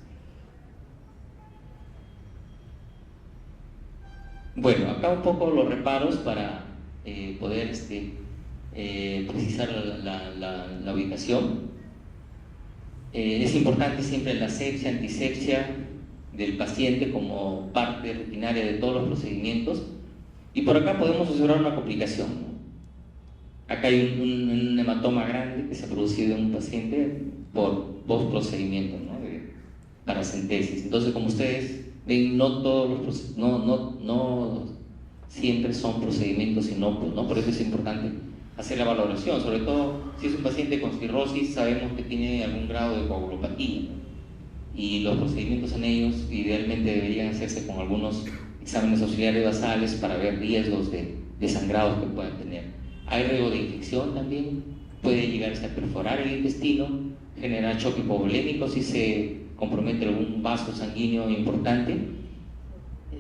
Speaker 1: Bueno, acá un poco los reparos para poder precisar la ubicación. Es importante siempre la asepsia, antisepsia del paciente como parte rutinaria de todos los procedimientos. Y por acá podemos observar una complicación, ¿no? Acá hay un hematoma grande que se ha producido en un paciente por post-procedimiento, ¿no? De paracentesis. Entonces, como ustedes ven, no siempre son procedimientos inocuos, ¿no? Por eso es importante hacer la valoración, sobre todo si es un paciente con cirrosis, sabemos que tiene algún grado de coagulopatía, ¿no? Y los procedimientos en ellos idealmente deberían hacerse con algunos exámenes auxiliares basales para ver riesgos de sangrados que puedan tener. Hay riesgo de infección también, puede llegarse a perforar el intestino, generar choque hipovolémico si se compromete algún vaso sanguíneo importante.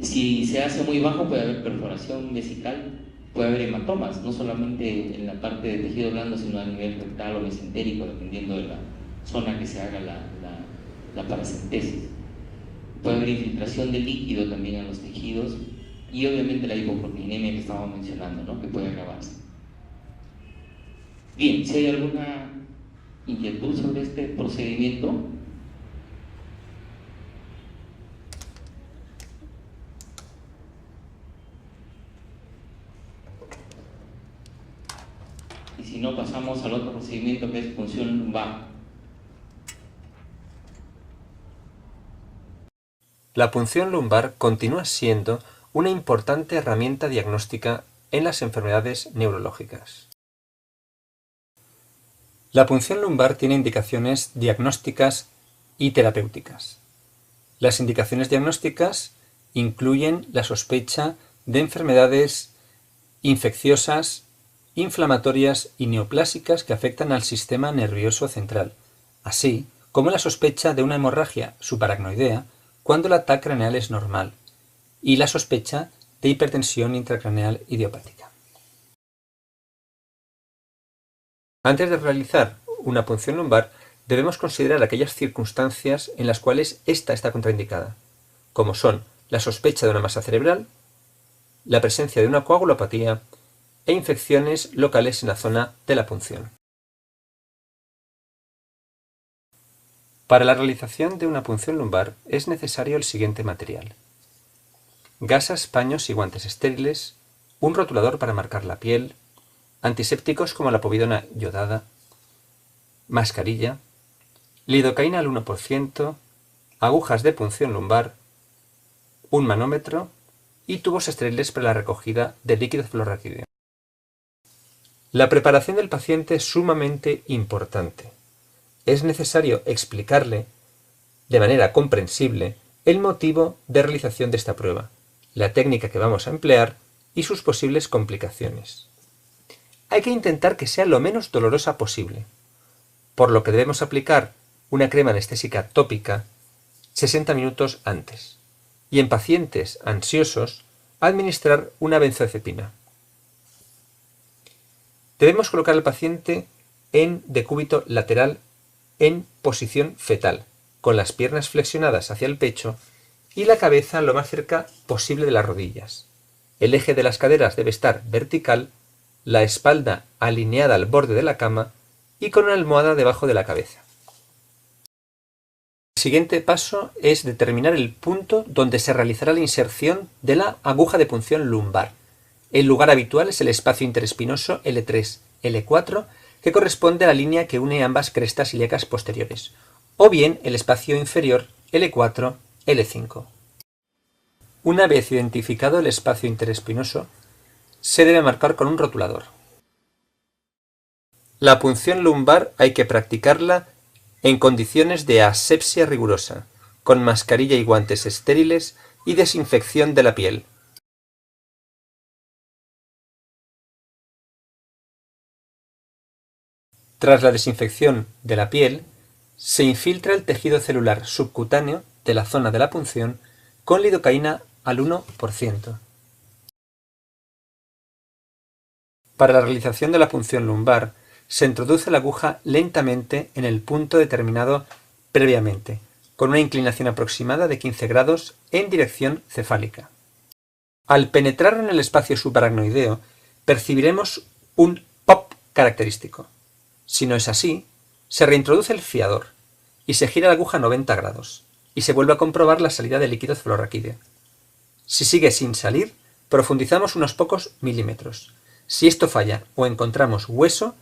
Speaker 1: Si se hace muy bajo puede haber perforación vesical, puede haber hematomas, no solamente en la parte de tejido blando, sino a nivel rectal o mesentérico, dependiendo de la zona que se haga la paracentesis. Puede haber infiltración de líquido también en los tejidos y obviamente la hipoproteinemia que estábamos mencionando, ¿no? Que puede agravarse. Bien, si hay alguna inquietud sobre este procedimiento. Y si no, pasamos al otro procedimiento que es punción lumbar.
Speaker 4: La punción lumbar continúa siendo una importante herramienta diagnóstica en las enfermedades neurológicas. La punción lumbar tiene indicaciones diagnósticas y terapéuticas. Las indicaciones diagnósticas incluyen la sospecha de enfermedades infecciosas, inflamatorias y neoplásicas que afectan al sistema nervioso central, así como la sospecha de una hemorragia subaracnoidea cuando la TAC craneal es normal, y la sospecha de hipertensión intracraneal idiopática. Antes de realizar una punción lumbar, debemos considerar aquellas circunstancias en las cuales ésta está contraindicada, como son la sospecha de una masa cerebral, la presencia de una coagulopatía e infecciones locales en la zona de la punción. Para la realización de una punción lumbar es necesario el siguiente material: gasas, paños y guantes estériles, un rotulador para marcar la piel, antisépticos como la povidona yodada, mascarilla, lidocaína al 1%, agujas de punción lumbar, un manómetro y tubos estériles para la recogida de líquido cefalorraquídeo. La preparación del paciente es sumamente importante. Es necesario explicarle de manera comprensible el motivo de realización de esta prueba, la técnica que vamos a emplear y sus posibles complicaciones. Hay que intentar que sea lo menos dolorosa posible, por lo que debemos aplicar una crema anestésica tópica 60 minutos antes, y en pacientes ansiosos administrar una benzodiazepina. Debemos colocar al paciente en decúbito lateral en posición fetal, con las piernas flexionadas hacia el pecho y la cabeza lo más cerca posible de las rodillas. El eje de las caderas debe estar vertical, la espalda alineada al borde de la cama y con una almohada debajo de la cabeza. El siguiente paso es determinar el punto donde se realizará la inserción de la aguja de punción lumbar. El lugar habitual es el espacio interespinoso L3, L4, que corresponde a la línea que une ambas crestas ilíacas posteriores, o bien el espacio inferior L4, L5. Una vez identificado el espacio interespinoso, se debe marcar con un rotulador. La punción lumbar hay que practicarla en condiciones de asepsia rigurosa, con mascarilla y guantes estériles y desinfección de la piel. Tras la desinfección de la piel, se infiltra el tejido celular subcutáneo de la zona de la punción con lidocaína al 1%. Para la realización de la punción lumbar, se introduce la aguja lentamente en el punto determinado previamente, con una inclinación aproximada de 15 grados en dirección cefálica. Al penetrar en el espacio subaracnoideo, percibiremos un pop característico. Si no es así, se reintroduce el fiador y se gira la aguja a 90 grados y se vuelve a comprobar la salida de líquido cefalorraquídeo. Si sigue sin salir, profundizamos unos pocos milímetros. Si esto falla o encontramos hueso,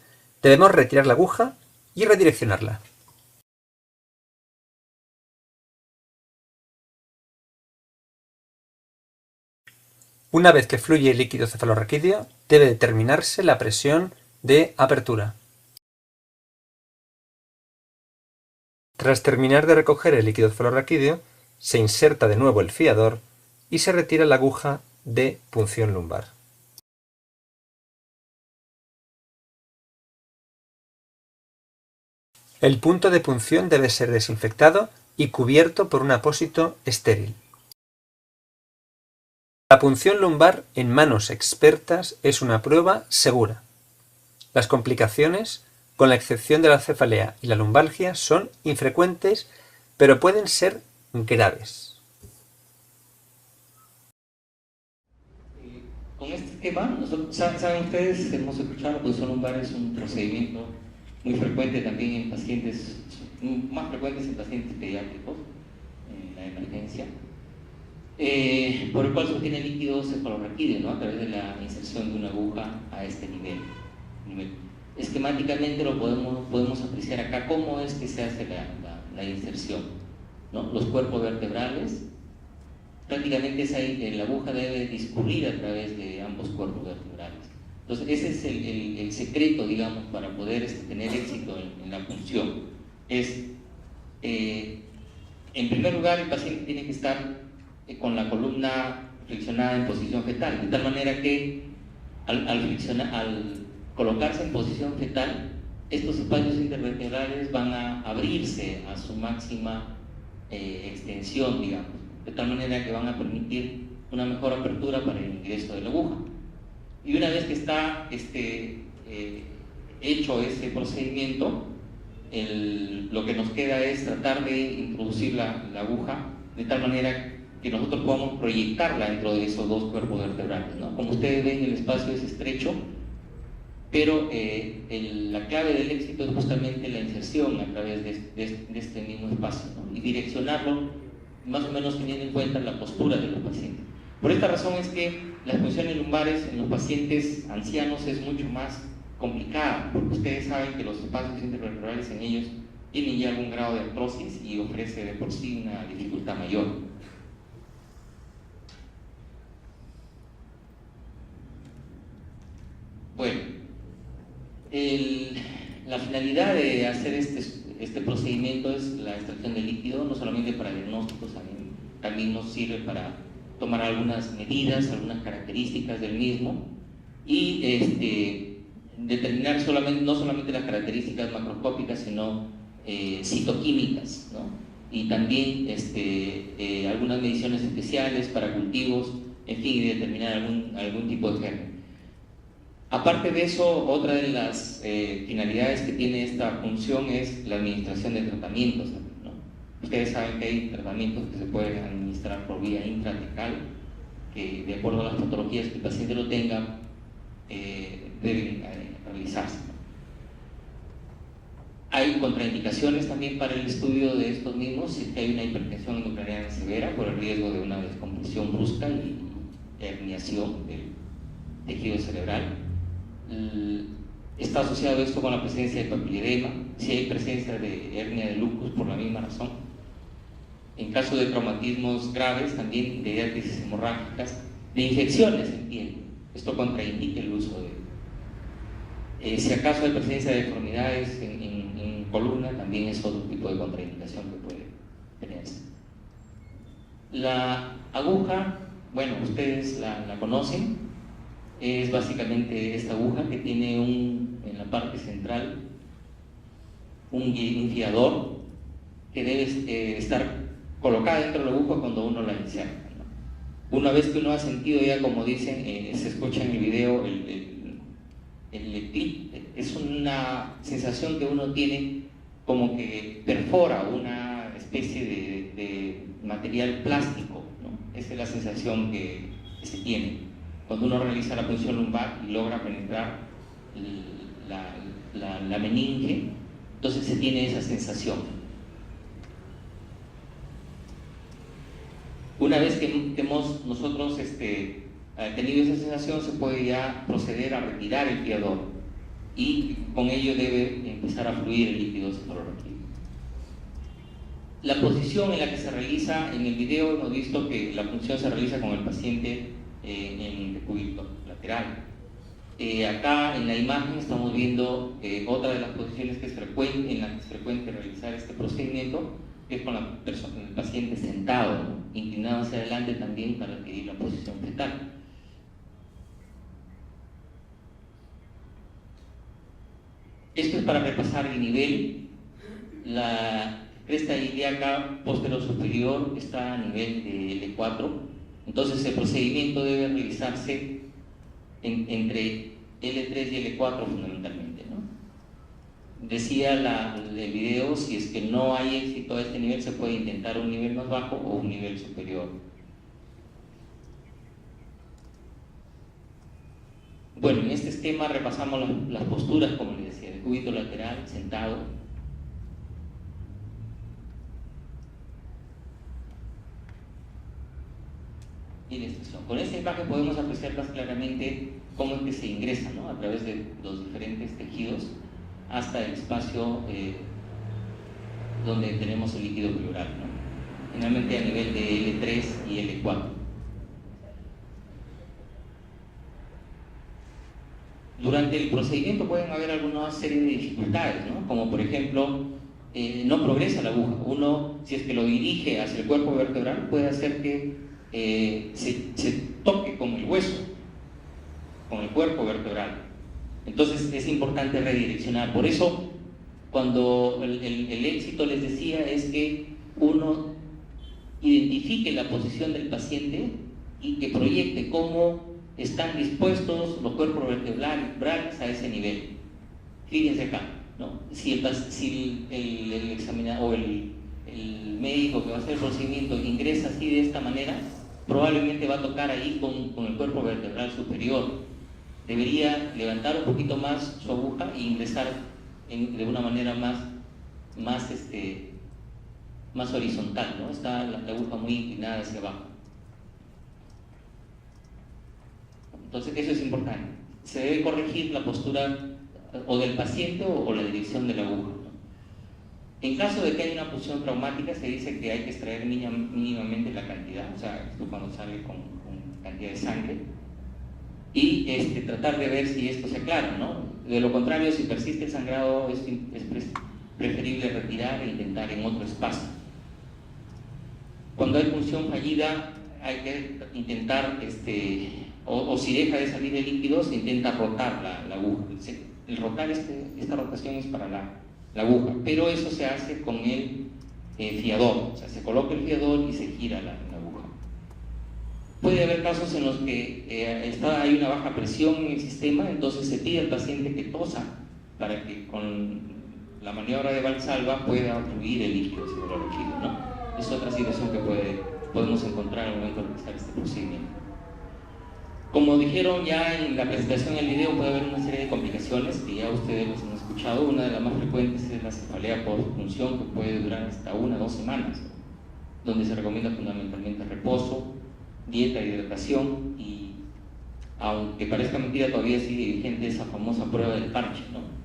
Speaker 4: debemos retirar la aguja y redireccionarla. Una vez que fluye el líquido cefalorraquídeo, debe determinarse la presión de apertura. Tras terminar de recoger el líquido cefalorraquídeo, se inserta de nuevo el fiador y se retira la aguja de punción lumbar. El punto de punción debe ser desinfectado y cubierto por un apósito estéril. La punción lumbar en manos expertas es una prueba segura. Las complicaciones, con la excepción de la cefalea y la lumbalgia, son infrecuentes, pero pueden ser graves.
Speaker 1: Con este esquema, saben ustedes, hemos escuchado, la punción lumbar es un procedimiento muy frecuente también en pacientes, más frecuentes en pacientes pediátricos, en la emergencia, por el cual se obtiene líquido cefalorraquídeo, ¿no? A través de la inserción de una aguja a este nivel. Esquemáticamente lo podemos apreciar acá cómo es que se hace la inserción, ¿no? Los cuerpos vertebrales, prácticamente la aguja debe discurrir a través de ambos cuerpos vertebrales. Entonces ese es el secreto, digamos, para poder tener éxito en la punción. En primer lugar, el paciente tiene que estar con la columna flexionada en posición fetal, de tal manera que al colocarse en posición fetal, estos espacios intervertebrales van a abrirse a su máxima extensión, digamos, de tal manera que van a permitir una mejor apertura para el ingreso de la aguja. Y una vez que está hecho ese procedimiento, lo que nos queda es tratar de introducir la aguja de tal manera que nosotros podamos proyectarla dentro de esos dos cuerpos vertebrales, ¿no? Como ustedes ven, el espacio es estrecho, pero la clave del éxito es justamente la inserción a través de este mismo espacio, ¿no? Y direccionarlo más o menos teniendo en cuenta la postura de los pacientes. Por esta razón es que las funciones lumbares en los pacientes ancianos es mucho más complicada, porque ustedes saben que los espacios intervertebrales en ellos tienen ya algún grado de artrosis y ofrece de por sí una dificultad mayor. Bueno, la finalidad de hacer este procedimiento es la extracción de líquido, no solamente para diagnósticos, también nos sirve para tomar algunas medidas, algunas características del mismo y determinar no solamente las características macroscópicas, sino citoquímicas, ¿no? Y también algunas mediciones especiales para cultivos, en fin, y determinar algún tipo de germen. Aparte de eso, otra de las finalidades que tiene esta función es la administración de tratamientos, ¿no? Ustedes saben que hay tratamientos que se pueden administrar por vía intratecal, que de acuerdo a las patologías que el paciente lo tenga, deben realizarse. Hay contraindicaciones también para el estudio de estos mismos, si es que hay una hipertensión intracraniana severa por el riesgo de una descompresión brusca y herniación del tejido cerebral. Está asociado esto con la presencia de papilledema, si hay presencia de hernia de Lucus por la misma razón. En caso de traumatismos graves, también de diálisis hemorrágicas, de infecciones en piel, esto contraindica el uso de... si acaso hay presencia de deformidades en columna, también es otro tipo de contraindicación que puede tenerse. La aguja, bueno, ustedes la conocen, es básicamente esta aguja que tiene en la parte central un guiador que debe estar colocada dentro de la aguja cuando uno la inserta, ¿no? Una vez que uno ha sentido ya, como dicen, se escucha en el video, el clic, es una sensación que uno tiene como que perfora una especie de material plástico, ¿no? Esa es la sensación que se tiene cuando uno realiza la punción lumbar y logra penetrar la meninge. Entonces se tiene esa sensación. Una vez que hemos nosotros tenido esa sensación, se puede ya proceder a retirar el fiador y con ello debe empezar a fluir el líquido cefalorraquídeo. La posición en la que se realiza en el video, hemos visto que la punción se realiza con el paciente en el decúbito lateral. Acá en la imagen estamos viendo otra de las posiciones que es frecuente, en la que es frecuente realizar este procedimiento, que es con el paciente sentado, ¿no? Inclinado hacia adelante también para adquirir la posición fetal. Esto es para repasar el nivel. La cresta ilíaca posterior superior está a nivel de L4, entonces el procedimiento debe realizarse entre L3 y L4 fundamentalmente, ¿no? Decía el video, si es que no hay éxito a este nivel, se puede intentar un nivel más bajo o un nivel superior. Bueno, en este esquema repasamos las posturas, como les decía, de cúbito lateral, sentado. Y la extensión. Con esta imagen podemos apreciar más claramente cómo es que se ingresa, ¿no? A través de los diferentes tejidos hasta el espacio donde tenemos el líquido pleural, ¿no? Generalmente a nivel de L3 y L4. Durante el procedimiento pueden haber alguna serie de dificultades, ¿no? Como por ejemplo, no progresa la aguja. Uno, si es que lo dirige hacia el cuerpo vertebral, puede hacer que se toque con el hueso, con el cuerpo vertebral. Entonces es importante redireccionar. Por eso, cuando el éxito, les decía, es que uno identifique la posición del paciente y que proyecte cómo están dispuestos los cuerpos vertebrales a ese nivel. Fíjense acá, ¿no? Si el examinador o el médico que va a hacer el procedimiento ingresa así de esta manera, probablemente va a tocar ahí con el cuerpo vertebral superior. Debería levantar un poquito más su aguja e ingresar de una manera más horizontal, ¿no? Está la aguja muy inclinada hacia abajo. Entonces eso es importante. Se debe corregir la postura o del paciente o la dirección de la aguja, ¿no? En caso de que haya una punción traumática, se dice que hay que extraer mínimamente la cantidad, o sea, esto cuando sale con cantidad de sangre, y tratar de ver si esto se aclara, ¿no? De lo contrario, si persiste el sangrado, es preferible retirar e intentar en otro espacio. Cuando hay punción fallida, hay que intentar, o si deja de salir el líquido, se intenta rotar la aguja. El rotar, esta rotación es para la aguja, pero eso se hace con el fiador, o sea, se coloca el fiador y se gira la aguja. Puede haber casos en los que hay una baja presión en el sistema, entonces se pide al paciente que tosa para que con la maniobra de Valsalva pueda fluir el líquido, si no lo requiere, ¿no? Es otra situación que podemos encontrar al momento de realizar este procedimiento. Como dijeron ya en la presentación del video, puede haber una serie de complicaciones que ya ustedes los han escuchado. Una de las más frecuentes es la cefalea por punción, que puede durar hasta 1 o 2 semanas, donde se recomienda fundamentalmente reposo, dieta, hidratación, y aunque parezca mentira, todavía sigue vigente esa famosa prueba del parche, ¿no?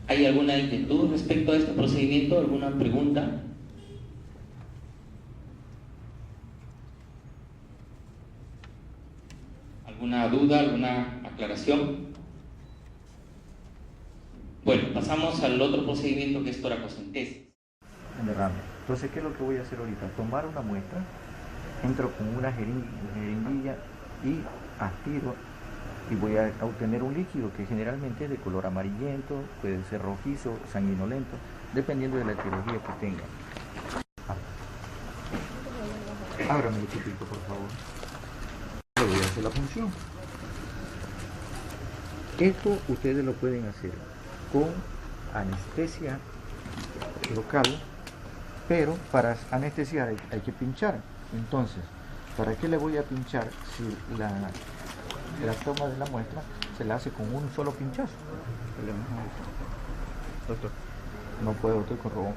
Speaker 1: ¿Hay alguna inquietud respecto a este procedimiento? ¿Alguna pregunta? ¿Alguna duda? ¿Alguna aclaración? Bueno, pasamos al otro procedimiento, que es toracocentesis.
Speaker 5: Entonces, ¿qué es lo que voy a hacer ahorita? Tomar una muestra, entro con una jeringuilla y aspiro y voy a obtener un líquido que generalmente es de color amarillento, puede ser rojizo, sanguinolento, dependiendo de la etiología que tenga. Ábrame el chupito, por favor. Le voy a hacer la punción. Esto ustedes lo pueden hacer con anestesia local, pero para anestesiar hay que pinchar. Entonces, ¿para qué le voy a pinchar si la toma de la muestra se la hace con un solo pinchazo? Doctor, no puedo, estoy con robón.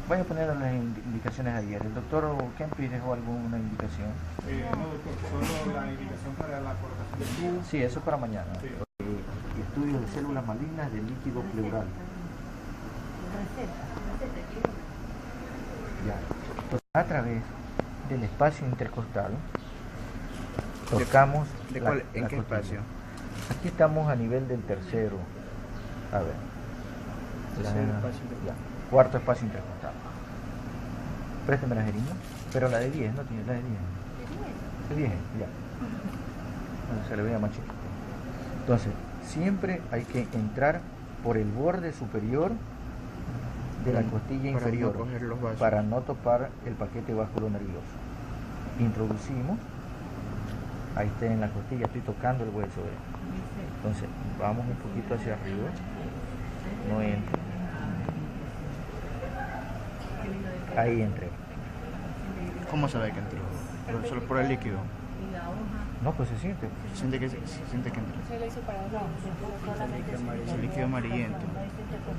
Speaker 5: Voy a poner las indicaciones ayer. ¿El doctor Kempis dejó alguna indicación?
Speaker 6: No, doctor, solo la indicación para la colocación de tubo.
Speaker 5: Sí, eso para mañana.
Speaker 6: Sí.
Speaker 5: Estudios de células malignas del líquido pleural. Ya. Entonces, a través del espacio intercostal, tocamos...
Speaker 6: ¿En qué espacio?
Speaker 5: Aquí estamos a nivel del tercero. A ver. Cuarto espacio intercostal. Présteme la jeringa. Pero la de 10, no tiene la de 10. ¿De 10? Ya. Bueno, se le veía más chiquito. Entonces, siempre hay que entrar por el borde superior de la costilla inferior para no topar el paquete vasculonervioso. Introducimos. Ahí está en la costilla, estoy tocando el hueso. Entonces, vamos un poquito hacia arriba. No entra. Ahí entré.
Speaker 6: ¿Cómo sabe que entró? Solo por el líquido.
Speaker 5: No, pues se siente.
Speaker 6: Se siente que entró. Es líquido amarillento.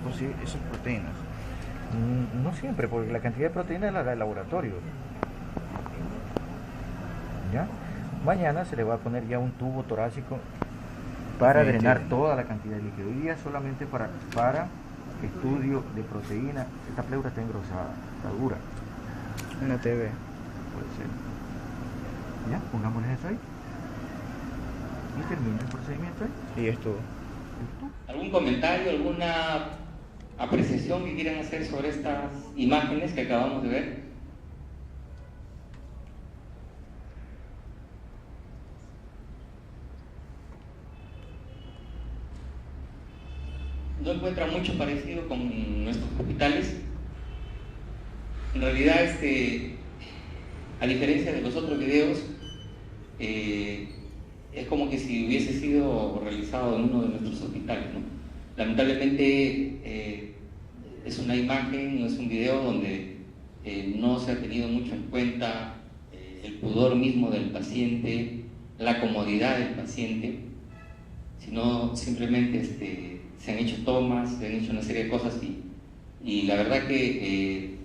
Speaker 6: Pues sí, eso es proteínas.
Speaker 5: No siempre, porque la cantidad de proteína es la del laboratorio. ¿Ya? Mañana se le va a poner ya un tubo torácico para drenar toda la cantidad de líquido. Hoy día solamente para estudio de proteína. Esta pleura está engrosada, está dura.
Speaker 6: Una TV.
Speaker 5: Puede ser. Ya, pongámosle eso ahí. Y termina el procedimiento ahí.
Speaker 6: Y esto.
Speaker 1: ¿Algún comentario, alguna apreciación que quieran hacer sobre estas imágenes que acabamos de ver? ¿No encuentra mucho parecido con nuestros hospitales? En realidad, a diferencia de los otros videos, es como que si hubiese sido realizado en uno de nuestros hospitales, ¿no? Lamentablemente es una imagen, no es un video donde no se ha tenido mucho en cuenta el pudor mismo del paciente, la comodidad del paciente, sino simplemente se han hecho tomas, se han hecho una serie de cosas y la verdad que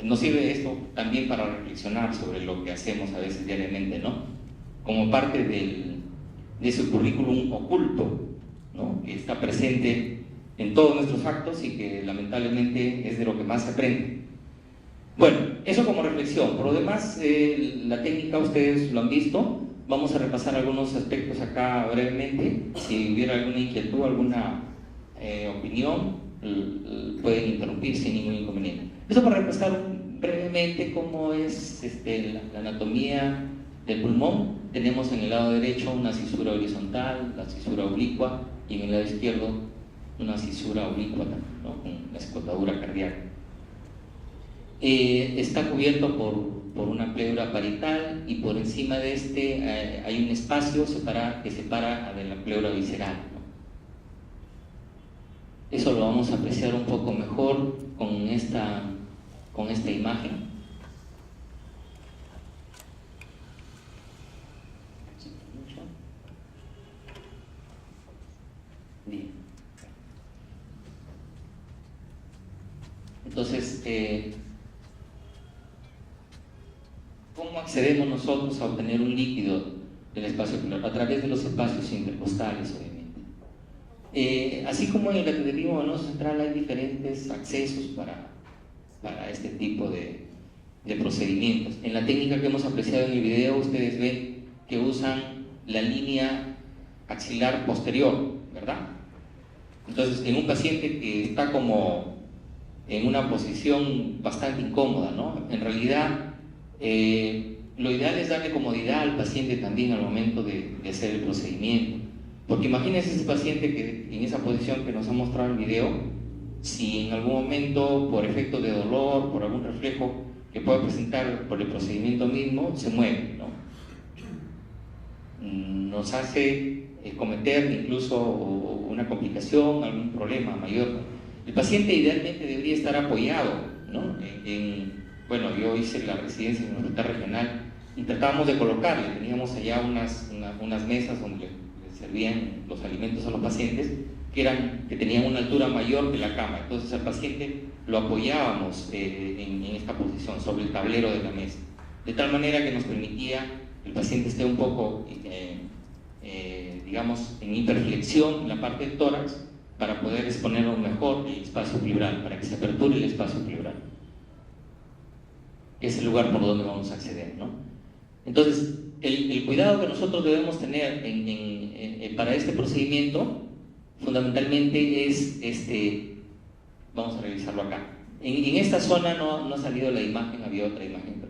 Speaker 1: nos sirve esto también para reflexionar sobre lo que hacemos a veces diariamente, ¿no? Como parte de ese currículum oculto, ¿no? Que está presente en todos nuestros actos y que lamentablemente es de lo que más se aprende. Bueno, eso como reflexión. Por lo demás, la técnica ustedes lo han visto. Vamos a repasar algunos aspectos acá brevemente. Si hubiera alguna inquietud, alguna opinión, pueden interrumpir sin ningún inconveniente. Eso para repasar brevemente cómo es la anatomía del pulmón. Tenemos en el lado derecho una cisura horizontal, la cisura oblicua, y en el lado izquierdo una cisura oblicua, ¿no? Con la escotadura cardíaca. Está cubierto por una pleura parietal y por encima de hay un espacio que separa de la pleura visceral, ¿no? Eso lo vamos a apreciar un poco mejor con esta imagen. Bien. Entonces, ¿cómo accedemos nosotros a obtener un líquido del espacio pleural? A través de los espacios intercostales, obviamente. Así como en el cateterismo venoso central hay diferentes accesos para este tipo de procedimientos. En la técnica que hemos apreciado en el video, ustedes ven que usan la línea axilar posterior, ¿verdad? Entonces, en un paciente que está como en una posición bastante incómoda, ¿no? En realidad, lo ideal es darle comodidad al paciente también al momento de hacer el procedimiento. Porque imagínense ese paciente que en esa posición que nos ha mostrado el video, si en algún momento, por efecto de dolor, por algún reflejo que pueda presentar por el procedimiento mismo, se mueve, ¿no? Nos hace cometer incluso una complicación, algún problema mayor. El paciente idealmente debería estar apoyado, ¿no? Bueno, yo hice la residencia en el hospital regional y tratábamos de colocarle, teníamos allá unas mesas donde le servían los alimentos a los pacientes que tenían una altura mayor que la cama. Entonces al paciente lo apoyábamos en esta posición, sobre el tablero de la mesa, de tal manera que nos permitía que el paciente esté un poco, digamos, en hiperflexión en la parte del tórax, para poder exponerlo mejor el espacio pleural, para que se aperture el espacio pleural. Es el lugar por donde vamos a acceder, ¿no? Entonces, el cuidado que nosotros debemos tener para este procedimiento, fundamentalmente es, vamos a revisarlo acá. En esta zona no ha salido la imagen, había otra imagen.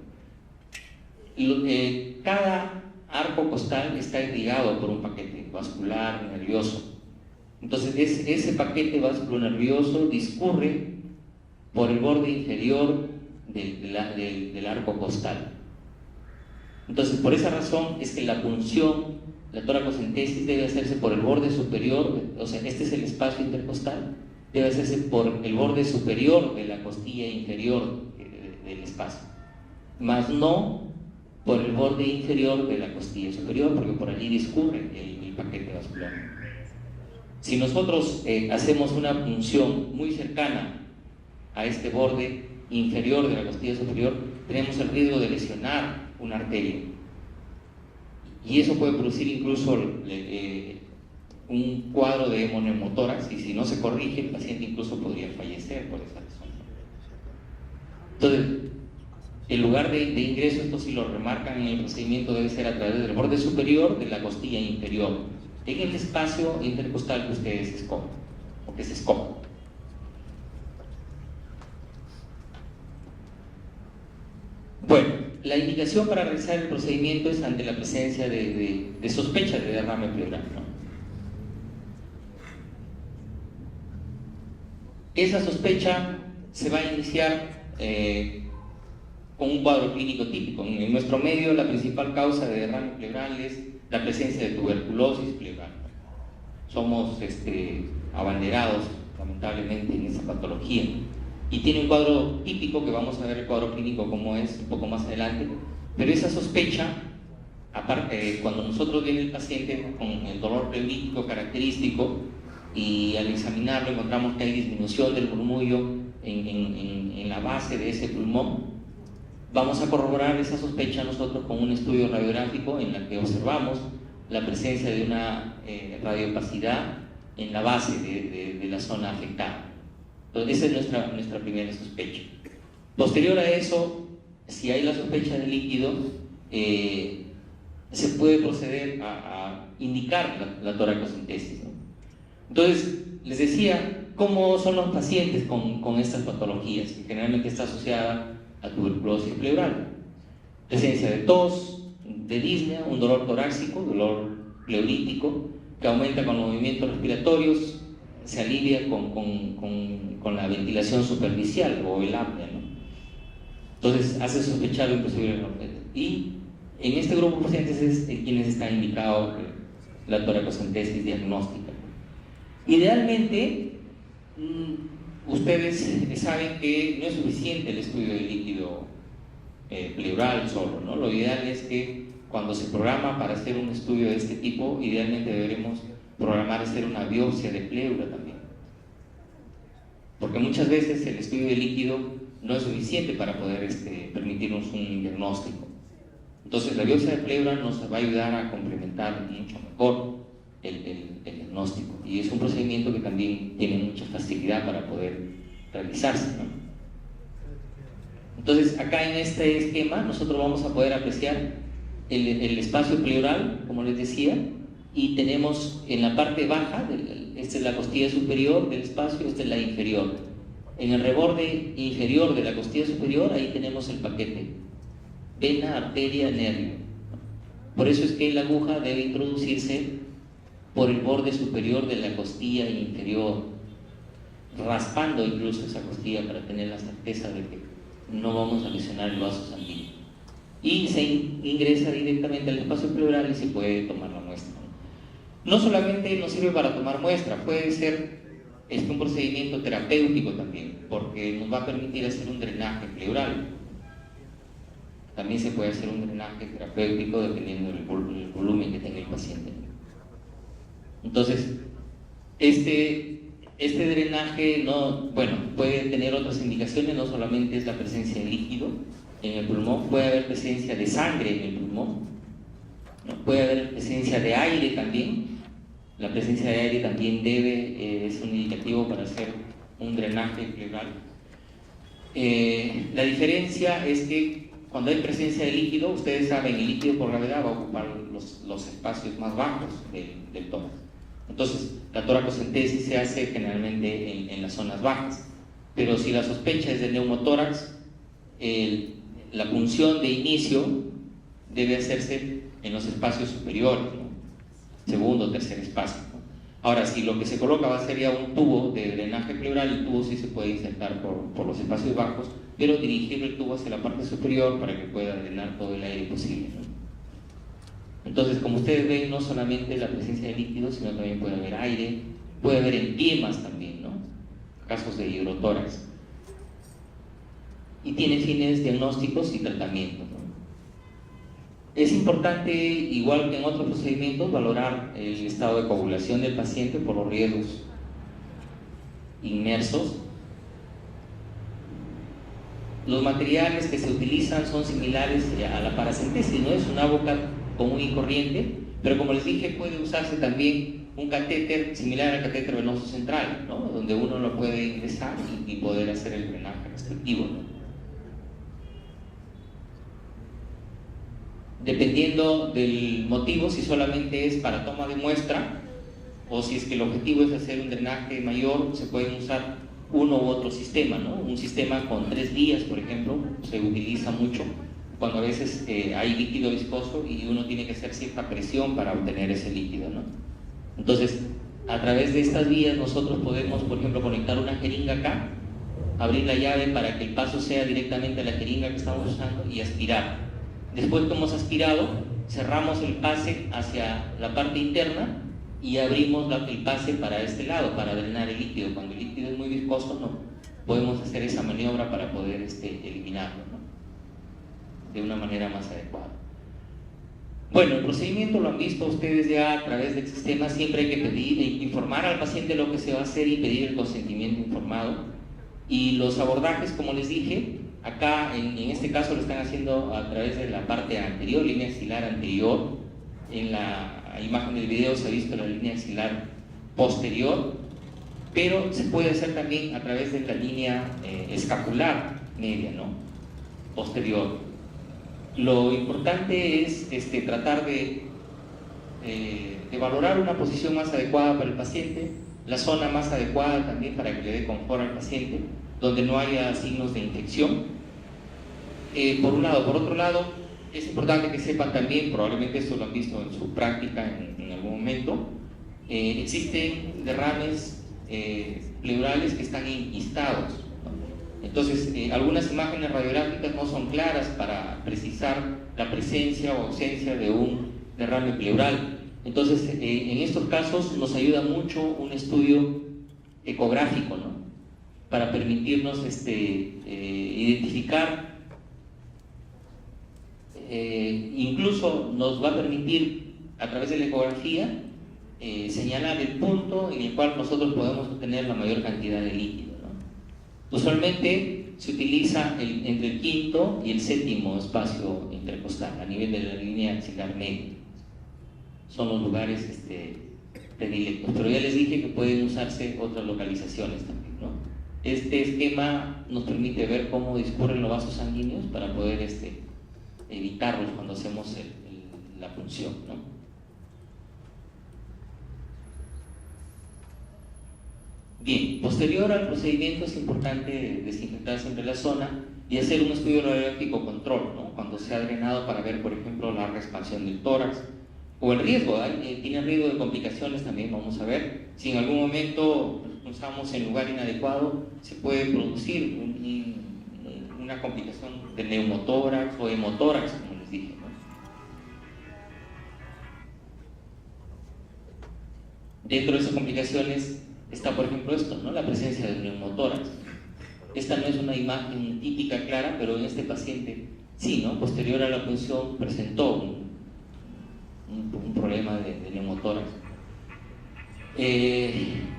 Speaker 1: Cada arco costal está irrigado por un paquete vascular nervioso. Entonces ese paquete vasculonervioso discurre por el borde inferior del arco costal. Entonces, por esa razón es que la punción, la toracocentesis, debe hacerse por el borde superior, o sea, este es el espacio intercostal, debe hacerse por el borde superior de la costilla inferior del espacio, más no por el borde inferior de la costilla superior, porque por allí discurre el paquete vascular. Si nosotros hacemos una punción muy cercana a este borde inferior de la costilla superior, tenemos el riesgo de lesionar una arteria. Y eso puede producir incluso un cuadro de hemoneumotórax, y si no se corrige, el paciente incluso podría fallecer por esa razón. Entonces, el lugar de ingreso, esto sí lo remarcan en el procedimiento, debe ser a través del borde superior de la costilla inferior, en el espacio intercostal que ustedes escojan, o que se escojan. Bueno, la indicación para realizar el procedimiento es ante la presencia de sospecha de derrame pleural, ¿no? Esa sospecha se va a iniciar con un cuadro clínico típico. En nuestro medio, la principal causa de derrame pleural es la presencia de tuberculosis pleural. Somos abanderados, lamentablemente, en esa patología. Y tiene un cuadro típico, que vamos a ver el cuadro clínico como es un poco más adelante, pero esa sospecha, aparte, cuando nosotros viene el paciente con el dolor pleurítico característico y al examinarlo encontramos que hay disminución del murmullo en la base de ese pulmón, vamos a corroborar esa sospecha nosotros con un estudio radiográfico en el que observamos la presencia de una radiopacidad en la base de la zona afectada. Entonces, esa es nuestra primera sospecha. Posterior a eso, si hay la sospecha de líquido, se puede proceder a indicar la toracocentesis, ¿no? Entonces, les decía, ¿cómo son los pacientes con estas patologías? Que generalmente está asociada a tuberculosis pleural. Presencia de tos, de disnea, un dolor torácico, dolor pleurítico, que aumenta con los movimientos respiratorios, se alivia con la ventilación superficial o el apnea, ¿no? Entonces hace sospechar un posible neumonía. Y en este grupo de pacientes es en quienes está indicado la toracocentesis diagnóstica. Idealmente, ustedes saben que no es suficiente el estudio del líquido pleural solo, ¿no? Lo ideal es que cuando se programa para hacer un estudio de este tipo, idealmente deberemos programar hacer una biopsia de pleura también. Porque muchas veces el estudio de líquido no es suficiente para poder permitirnos un diagnóstico. Entonces la biopsia de pleura nos va a ayudar a complementar mucho mejor el diagnóstico. Y es un procedimiento que también tiene mucha facilidad para poder realizarse, ¿no? Entonces acá en este esquema nosotros vamos a poder apreciar el espacio pleural, como les decía, y tenemos en la parte baja, esta es la costilla superior del espacio, esta es la inferior. En el reborde inferior de la costilla superior, ahí tenemos el paquete: vena, arteria, nervio. Por eso es que la aguja debe introducirse por el borde superior de la costilla inferior, raspando incluso esa costilla para tener la certeza de que no vamos a lesionar el vaso sanguíneo. Y se ingresa directamente al espacio pleural y se puede tomar la muestra. No solamente nos sirve para tomar muestra, puede ser un procedimiento terapéutico también, porque nos va a permitir hacer un drenaje pleural. También se puede hacer un drenaje terapéutico dependiendo del volumen que tenga el paciente. Entonces, este drenaje puede tener otras indicaciones, no solamente es la presencia de líquido en el pulmón, puede haber presencia de sangre en el pulmón, ¿no? Puede haber presencia de aire también. La presencia de aire también es un indicativo para hacer un drenaje pleural. La diferencia es que cuando hay presencia de líquido, ustedes saben, el líquido por gravedad va a ocupar los espacios más bajos del tórax. Entonces, la toracocentesis se hace generalmente en las zonas bajas. Pero si la sospecha es de neumotórax, la punción de inicio debe hacerse en los espacios superiores, ¿no? Segundo o tercer espacio, ¿no? Ahora, si lo que se coloca va a ser ya un tubo de drenaje pleural, el tubo sí se puede insertar por los espacios bajos, pero dirigir el tubo hacia la parte superior para que pueda drenar todo el aire posible, ¿no? Entonces, como ustedes ven, no solamente la presencia de líquidos, sino también puede haber aire, puede haber empiemas también, ¿no? Casos de hidrotórax. Y tiene fines diagnósticos y tratamientos, ¿no? Es importante, igual que en otros procedimientos, valorar el estado de coagulación del paciente por los riesgos inmersos. Los materiales que se utilizan son similares a la paracentesis, ¿no? Es una boca común y corriente, pero como les dije, puede usarse también un catéter similar al catéter venoso central, ¿no? Donde uno lo puede ingresar y poder hacer el drenaje respectivo, ¿no? Dependiendo del motivo, si solamente es para toma de muestra o si es que el objetivo es hacer un drenaje mayor, se pueden usar uno u otro sistema, ¿no? Un sistema con 3 vías, por ejemplo, se utiliza mucho cuando a veces hay líquido viscoso y uno tiene que hacer cierta presión para obtener ese líquido, ¿no? Entonces, a través de estas vías nosotros podemos, por ejemplo, conectar una jeringa acá abrir la llave para que el paso sea directamente a la jeringa que estamos usando y aspirar. Después que hemos aspirado, cerramos el pase hacia la parte interna y abrimos el pase para este lado, para drenar el líquido. Cuando el líquido es muy viscoso, no podemos hacer esa maniobra para poder eliminarlo, ¿no?, de una manera más adecuada. Bueno, el procedimiento lo han visto ustedes ya a través del sistema. Siempre hay que pedir, informar al paciente lo que se va a hacer y pedir el consentimiento informado. Y los abordajes, como les dije, acá en este caso lo están haciendo a través de la parte anterior, línea axilar anterior. En la imagen del video se ha visto la línea axilar posterior, pero se puede hacer también a través de la línea escapular media, ¿no?, posterior. Lo importante es tratar de valorar una posición más adecuada para el paciente, la zona más adecuada también para que le dé confort al paciente, donde no haya signos de infección, por un lado. Por otro lado, es importante que sepan también, probablemente esto lo han visto en su práctica en algún momento, existen derrames pleurales que están enquistados, ¿no? Entonces, algunas imágenes radiográficas no son claras para precisar la presencia o ausencia de un derrame pleural. Entonces, en estos casos nos ayuda mucho un estudio ecográfico, ¿no?, para permitirnos identificar, incluso nos va a permitir a través de la ecografía señalar el punto en el cual nosotros podemos obtener la mayor cantidad de líquido, ¿no? Usualmente se utiliza entre el quinto y el séptimo espacio intercostal, a nivel de la línea axilar media. Son los lugares predilectos, pero ya les dije que pueden usarse otras localizaciones también, ¿no? Este esquema nos permite ver cómo discurren los vasos sanguíneos para poder evitarlos cuando hacemos la punción, ¿no? Bien, posterior al procedimiento es importante desinfectar siempre la zona y hacer un estudio radiográfico control, ¿no?, cuando se ha drenado, para ver, por ejemplo, la expansión del tórax o el riesgo. Tiene riesgo de complicaciones también. Vamos a ver si en algún momento usamos en lugar inadecuado, se puede producir una complicación de neumotórax o hemotórax, como les dije, ¿no? Dentro de esas complicaciones está, por ejemplo, esto, ¿no?, la presencia del neumotórax. Esta no es una imagen típica clara, pero en este paciente sí, ¿no?, posterior a la punción presentó un problema de neumotórax.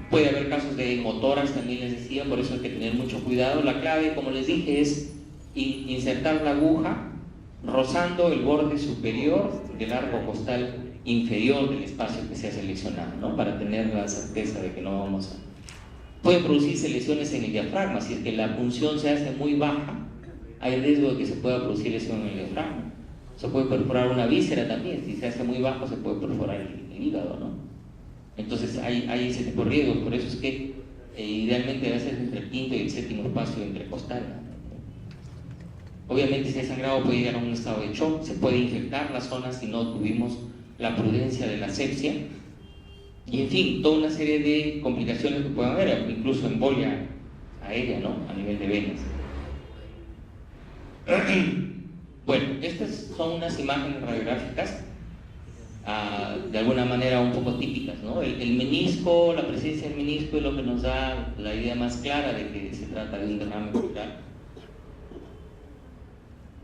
Speaker 1: Puede haber casos de hemotórax, también les decía, por eso hay que tener mucho cuidado. La clave, como les dije, es insertar la aguja rozando el borde superior del arco costal inferior del espacio que se ha seleccionado, ¿no?, para tener la certeza de que no vamos a... Pueden producirse lesiones en el diafragma. Si es que la punción se hace muy baja, hay riesgo de que se pueda producir lesión en el diafragma. Se puede perforar una víscera también. Si se hace muy bajo, se puede perforar el hígado, ¿no? Entonces hay ese tipo de riesgos. Por eso es que idealmente debe ser entre el quinto y el séptimo espacio intercostal, ¿no? Obviamente, si hay sangrado, puede llegar a un estado de shock. Se puede infectar la zona si no tuvimos la prudencia de la asepsia, y en fin, toda una serie de complicaciones que pueden haber, incluso embolia aérea, ¿no?, a nivel de venas. Bueno, estas son unas imágenes radiográficas de alguna manera un poco típicas, ¿no? El menisco, la presencia del menisco es lo que nos da la idea más clara de que se trata de un derrame pleural.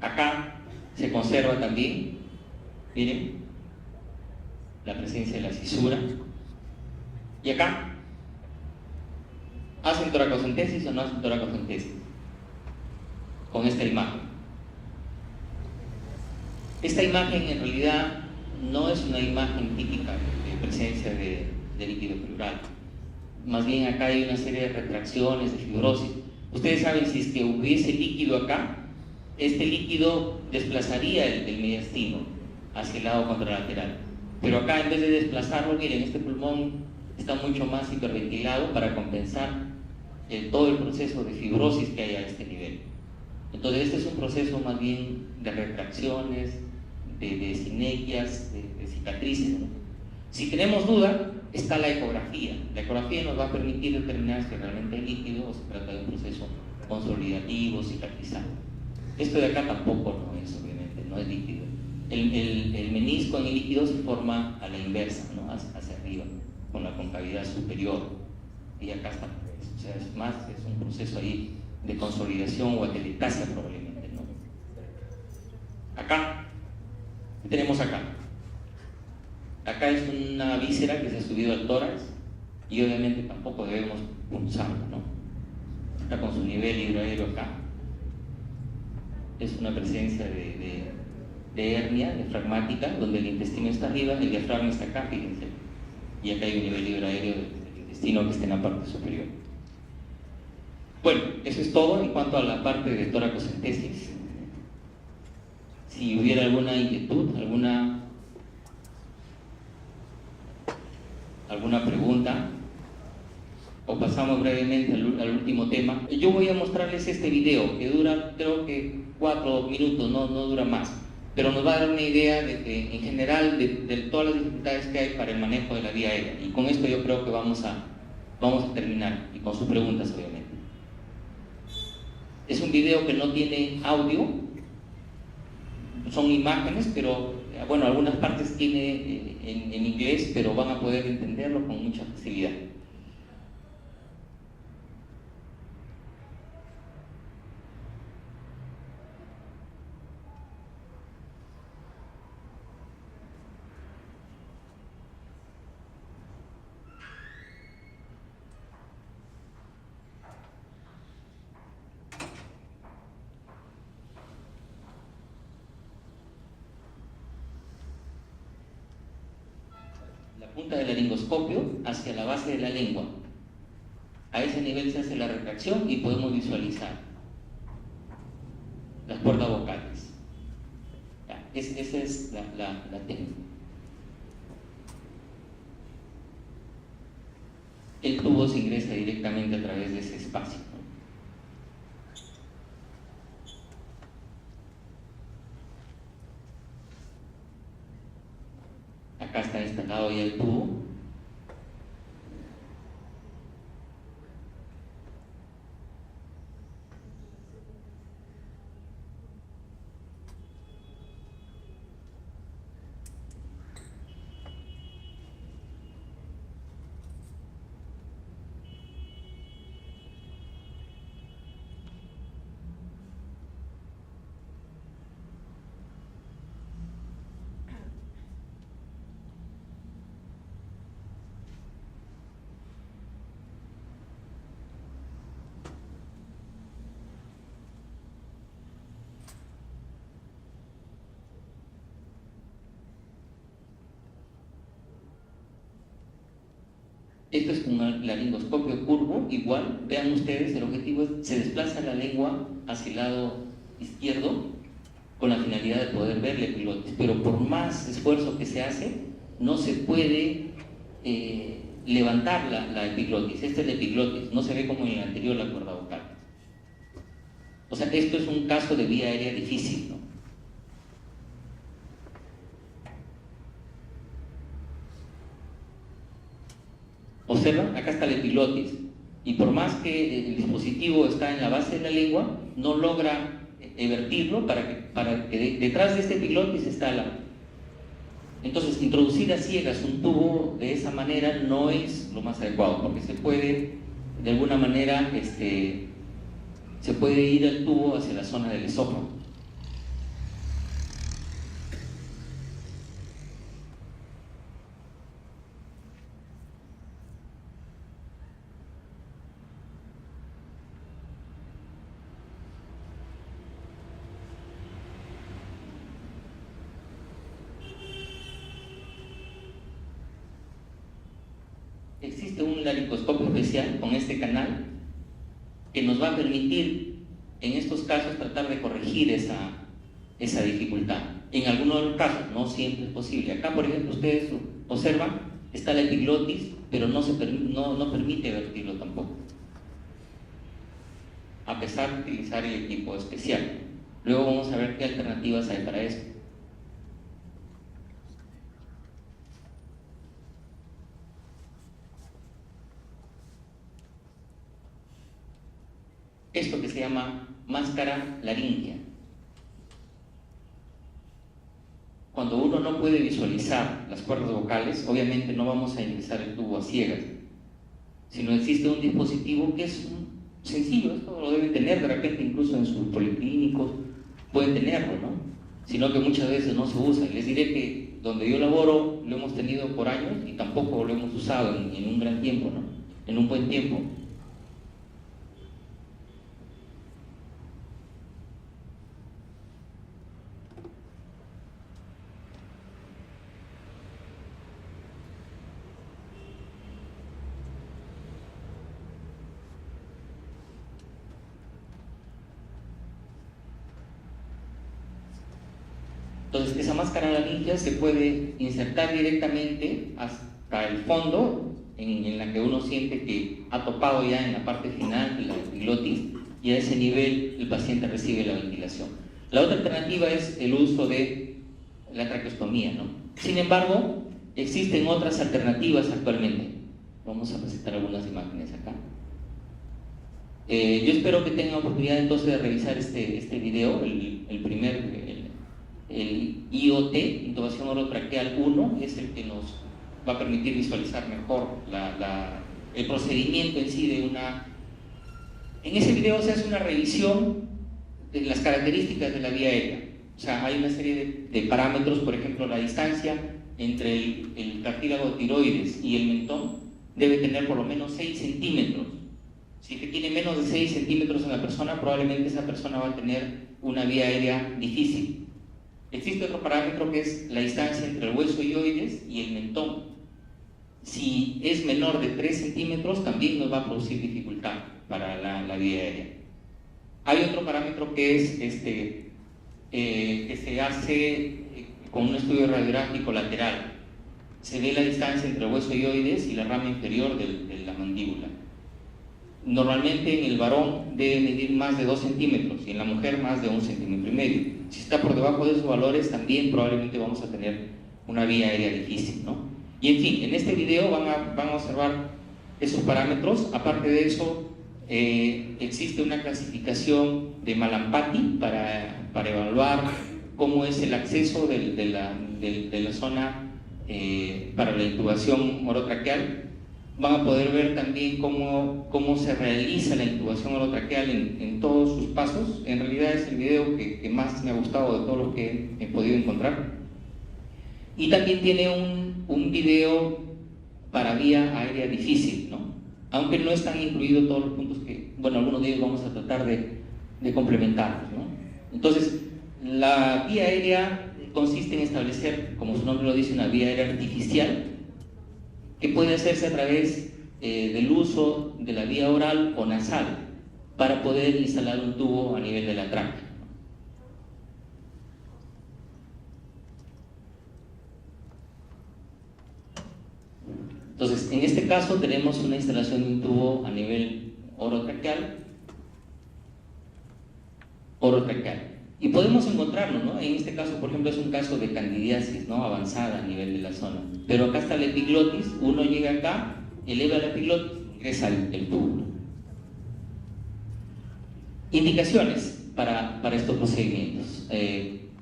Speaker 1: Acá se conserva también, miren, la presencia de la cisura. Y acá, ¿hacen toracocentesis o no hacen toracocentesis? Con esta imagen. Esta imagen en realidad no es una imagen típica de presencia de líquido pleural. Más bien acá hay una serie de retracciones, de fibrosis. Ustedes saben, si es que hubiese líquido acá, este líquido desplazaría el mediastino hacia el lado contralateral. Pero acá, en vez de desplazarlo, miren, este pulmón está mucho más hiperventilado para compensar todo el proceso de fibrosis que hay a este nivel. Entonces, este es un proceso más bien de retracciones, de sinequias, de cicatrices, ¿no? Si tenemos duda, está la ecografía. La ecografía nos va a permitir determinar si realmente hay líquido o se trata de un proceso consolidativo, cicatrizado. Esto de acá tampoco no es, obviamente, no es líquido. El menisco en el líquido se forma a la inversa, ¿no? Hacia arriba, con la concavidad superior, y acá está, o sea, es un proceso ahí de consolidación o atelectasia probablemente, ¿no? Acá, ¿qué tenemos acá? Acá es una víscera que se ha subido al tórax y obviamente tampoco debemos punzarla, ¿no? Acá con su nivel hidroaéreo acá, es una presencia de hernia diafragmática, donde el intestino está arriba, el diafragma está acá, fíjense, y acá hay un nivel hidroaéreo del intestino que está en la parte superior. Bueno, eso es todo en cuanto a la parte de toracocentesis. Si hubiera alguna inquietud, alguna pregunta, o pasamos brevemente al último tema. Yo voy a mostrarles este video que dura, creo que 4 minutos, no dura más, pero nos va a dar una idea de que en general de todas las dificultades que hay para el manejo de la vía aérea, y con esto yo creo que vamos a terminar, y con sus preguntas obviamente. Es un video que no tiene audio, son imágenes, pero bueno, algunas partes tiene en inglés, pero van a poder entenderlo con mucha facilidad. La punta del laringoscopio hacia la base de la lengua. A ese nivel se hace la retracción y podemos visualizar las cuerdas vocales. Esa es la técnica. El tubo se ingresa directamente a través de ese espacio, ¿no? Acá está instalado ya el tubo. Esto es un laringoscopio curvo, igual, vean ustedes, el objetivo es, se desplaza la lengua hacia el lado izquierdo con la finalidad de poder ver la epiglotis, pero por más esfuerzo que se hace, no se puede levantar la epiglotis. Esta es la epiglotis, no se ve como en el anterior la cuerda vocal. O sea, esto es un caso de vía aérea difícil, ¿no? Observan, acá está la epiglotis, y por más que el dispositivo está en la base de la lengua, no logra evertirlo para que detrás de este epiglotis está la... Entonces, introducir a ciegas un tubo de esa manera no es lo más adecuado, porque se puede, de alguna manera, se puede ir el tubo hacia la zona del esófago. Existe un laringoscopio especial con este canal que nos va a permitir en estos casos tratar de corregir esa dificultad. En algunos casos, no siempre es posible. Acá, por ejemplo, ustedes observan, está la epiglotis, pero no permite vertirlo tampoco, a pesar de utilizar el equipo especial. Luego vamos a ver qué alternativas hay para eso. esto que se llama máscara laríngea. Cuando uno no puede visualizar las cuerdas vocales, obviamente no vamos a ingresar el tubo a ciegas, sino existe un dispositivo que es sencillo, esto lo deben tener de repente incluso en sus policlínicos, pueden tenerlo, ¿no? Sino que muchas veces no se usa. Y les diré que donde yo laboro lo hemos tenido por años y tampoco lo hemos usado en un gran tiempo, ¿no? En un buen tiempo. Entonces, esa máscara laríngea se puede insertar directamente hasta el fondo, en la que uno siente que ha topado ya en la parte final de la epiglotis, y a ese nivel el paciente recibe la ventilación. La otra alternativa es el uso de la traqueostomía, ¿no? Sin embargo, existen otras alternativas actualmente. Vamos a presentar algunas imágenes acá. Yo espero que tengan oportunidad entonces de revisar este video, el IOT, intubación orotraqueal 1, es el que nos va a permitir visualizar mejor el procedimiento en sí de una... En ese video se hace una revisión de las características de la vía aérea. O sea, hay una serie de parámetros, por ejemplo, la distancia entre el cartílago tiroides y el mentón debe tener por lo menos 6 centímetros. Si es que tiene menos de 6 centímetros en la persona, probablemente esa persona va a tener una vía aérea difícil. Existe otro parámetro que es la distancia entre el hueso hioides y el mentón. Si es menor de 3 centímetros, también nos va a producir dificultad para la vía aérea. Hay otro parámetro que es que se hace con un estudio radiográfico lateral. Se ve la distancia entre el hueso hioides y la rama inferior de la mandíbula. Normalmente en el varón debe medir más de 2 centímetros y en la mujer más de 1,5 centímetros. Si está por debajo de esos valores, también probablemente vamos a tener una vía aérea difícil, ¿no? Y en fin, en este video van a observar esos parámetros. Aparte de eso, existe una clasificación de Malampati para evaluar cómo es el acceso de la zona para la intubación orotraqueal. Van a poder ver también cómo se realiza la intubación orotraqueal en todos sus pasos. En realidad es el video que más me ha gustado de todos los que he podido encontrar. Y también tiene un video para vía aérea difícil, ¿no? Aunque no están incluidos todos los puntos que, bueno, algunos de ellos vamos a tratar de complementarlos, ¿no? Entonces, la vía aérea consiste en establecer, como su nombre lo dice, una vía aérea artificial, que puede hacerse a través del uso de la vía oral o nasal para poder instalar un tubo a nivel de la tráquea. Entonces, en este caso tenemos una instalación de un tubo a nivel orotraqueal. Y podemos encontrarlo, ¿no? En este caso, por ejemplo, es un caso de candidiasis, ¿no? Avanzada a nivel de la zona. Pero acá está la epiglotis, uno llega acá, eleva la epiglotis, ingresa el tubo. Indicaciones para estos procedimientos.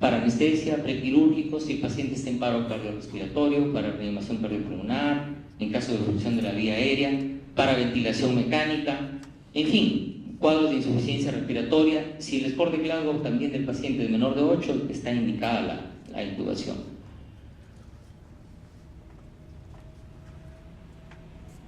Speaker 1: Para anestesia, prequirúrgico, si el paciente está en paro cardiorrespiratorio, para reanimación cardiopulmonar, en caso de obstrucción de la vía aérea, para ventilación mecánica, en fin, cuadros de insuficiencia respiratoria. Si el score de Glasgow también del paciente de menor de 8, está indicada la intubación.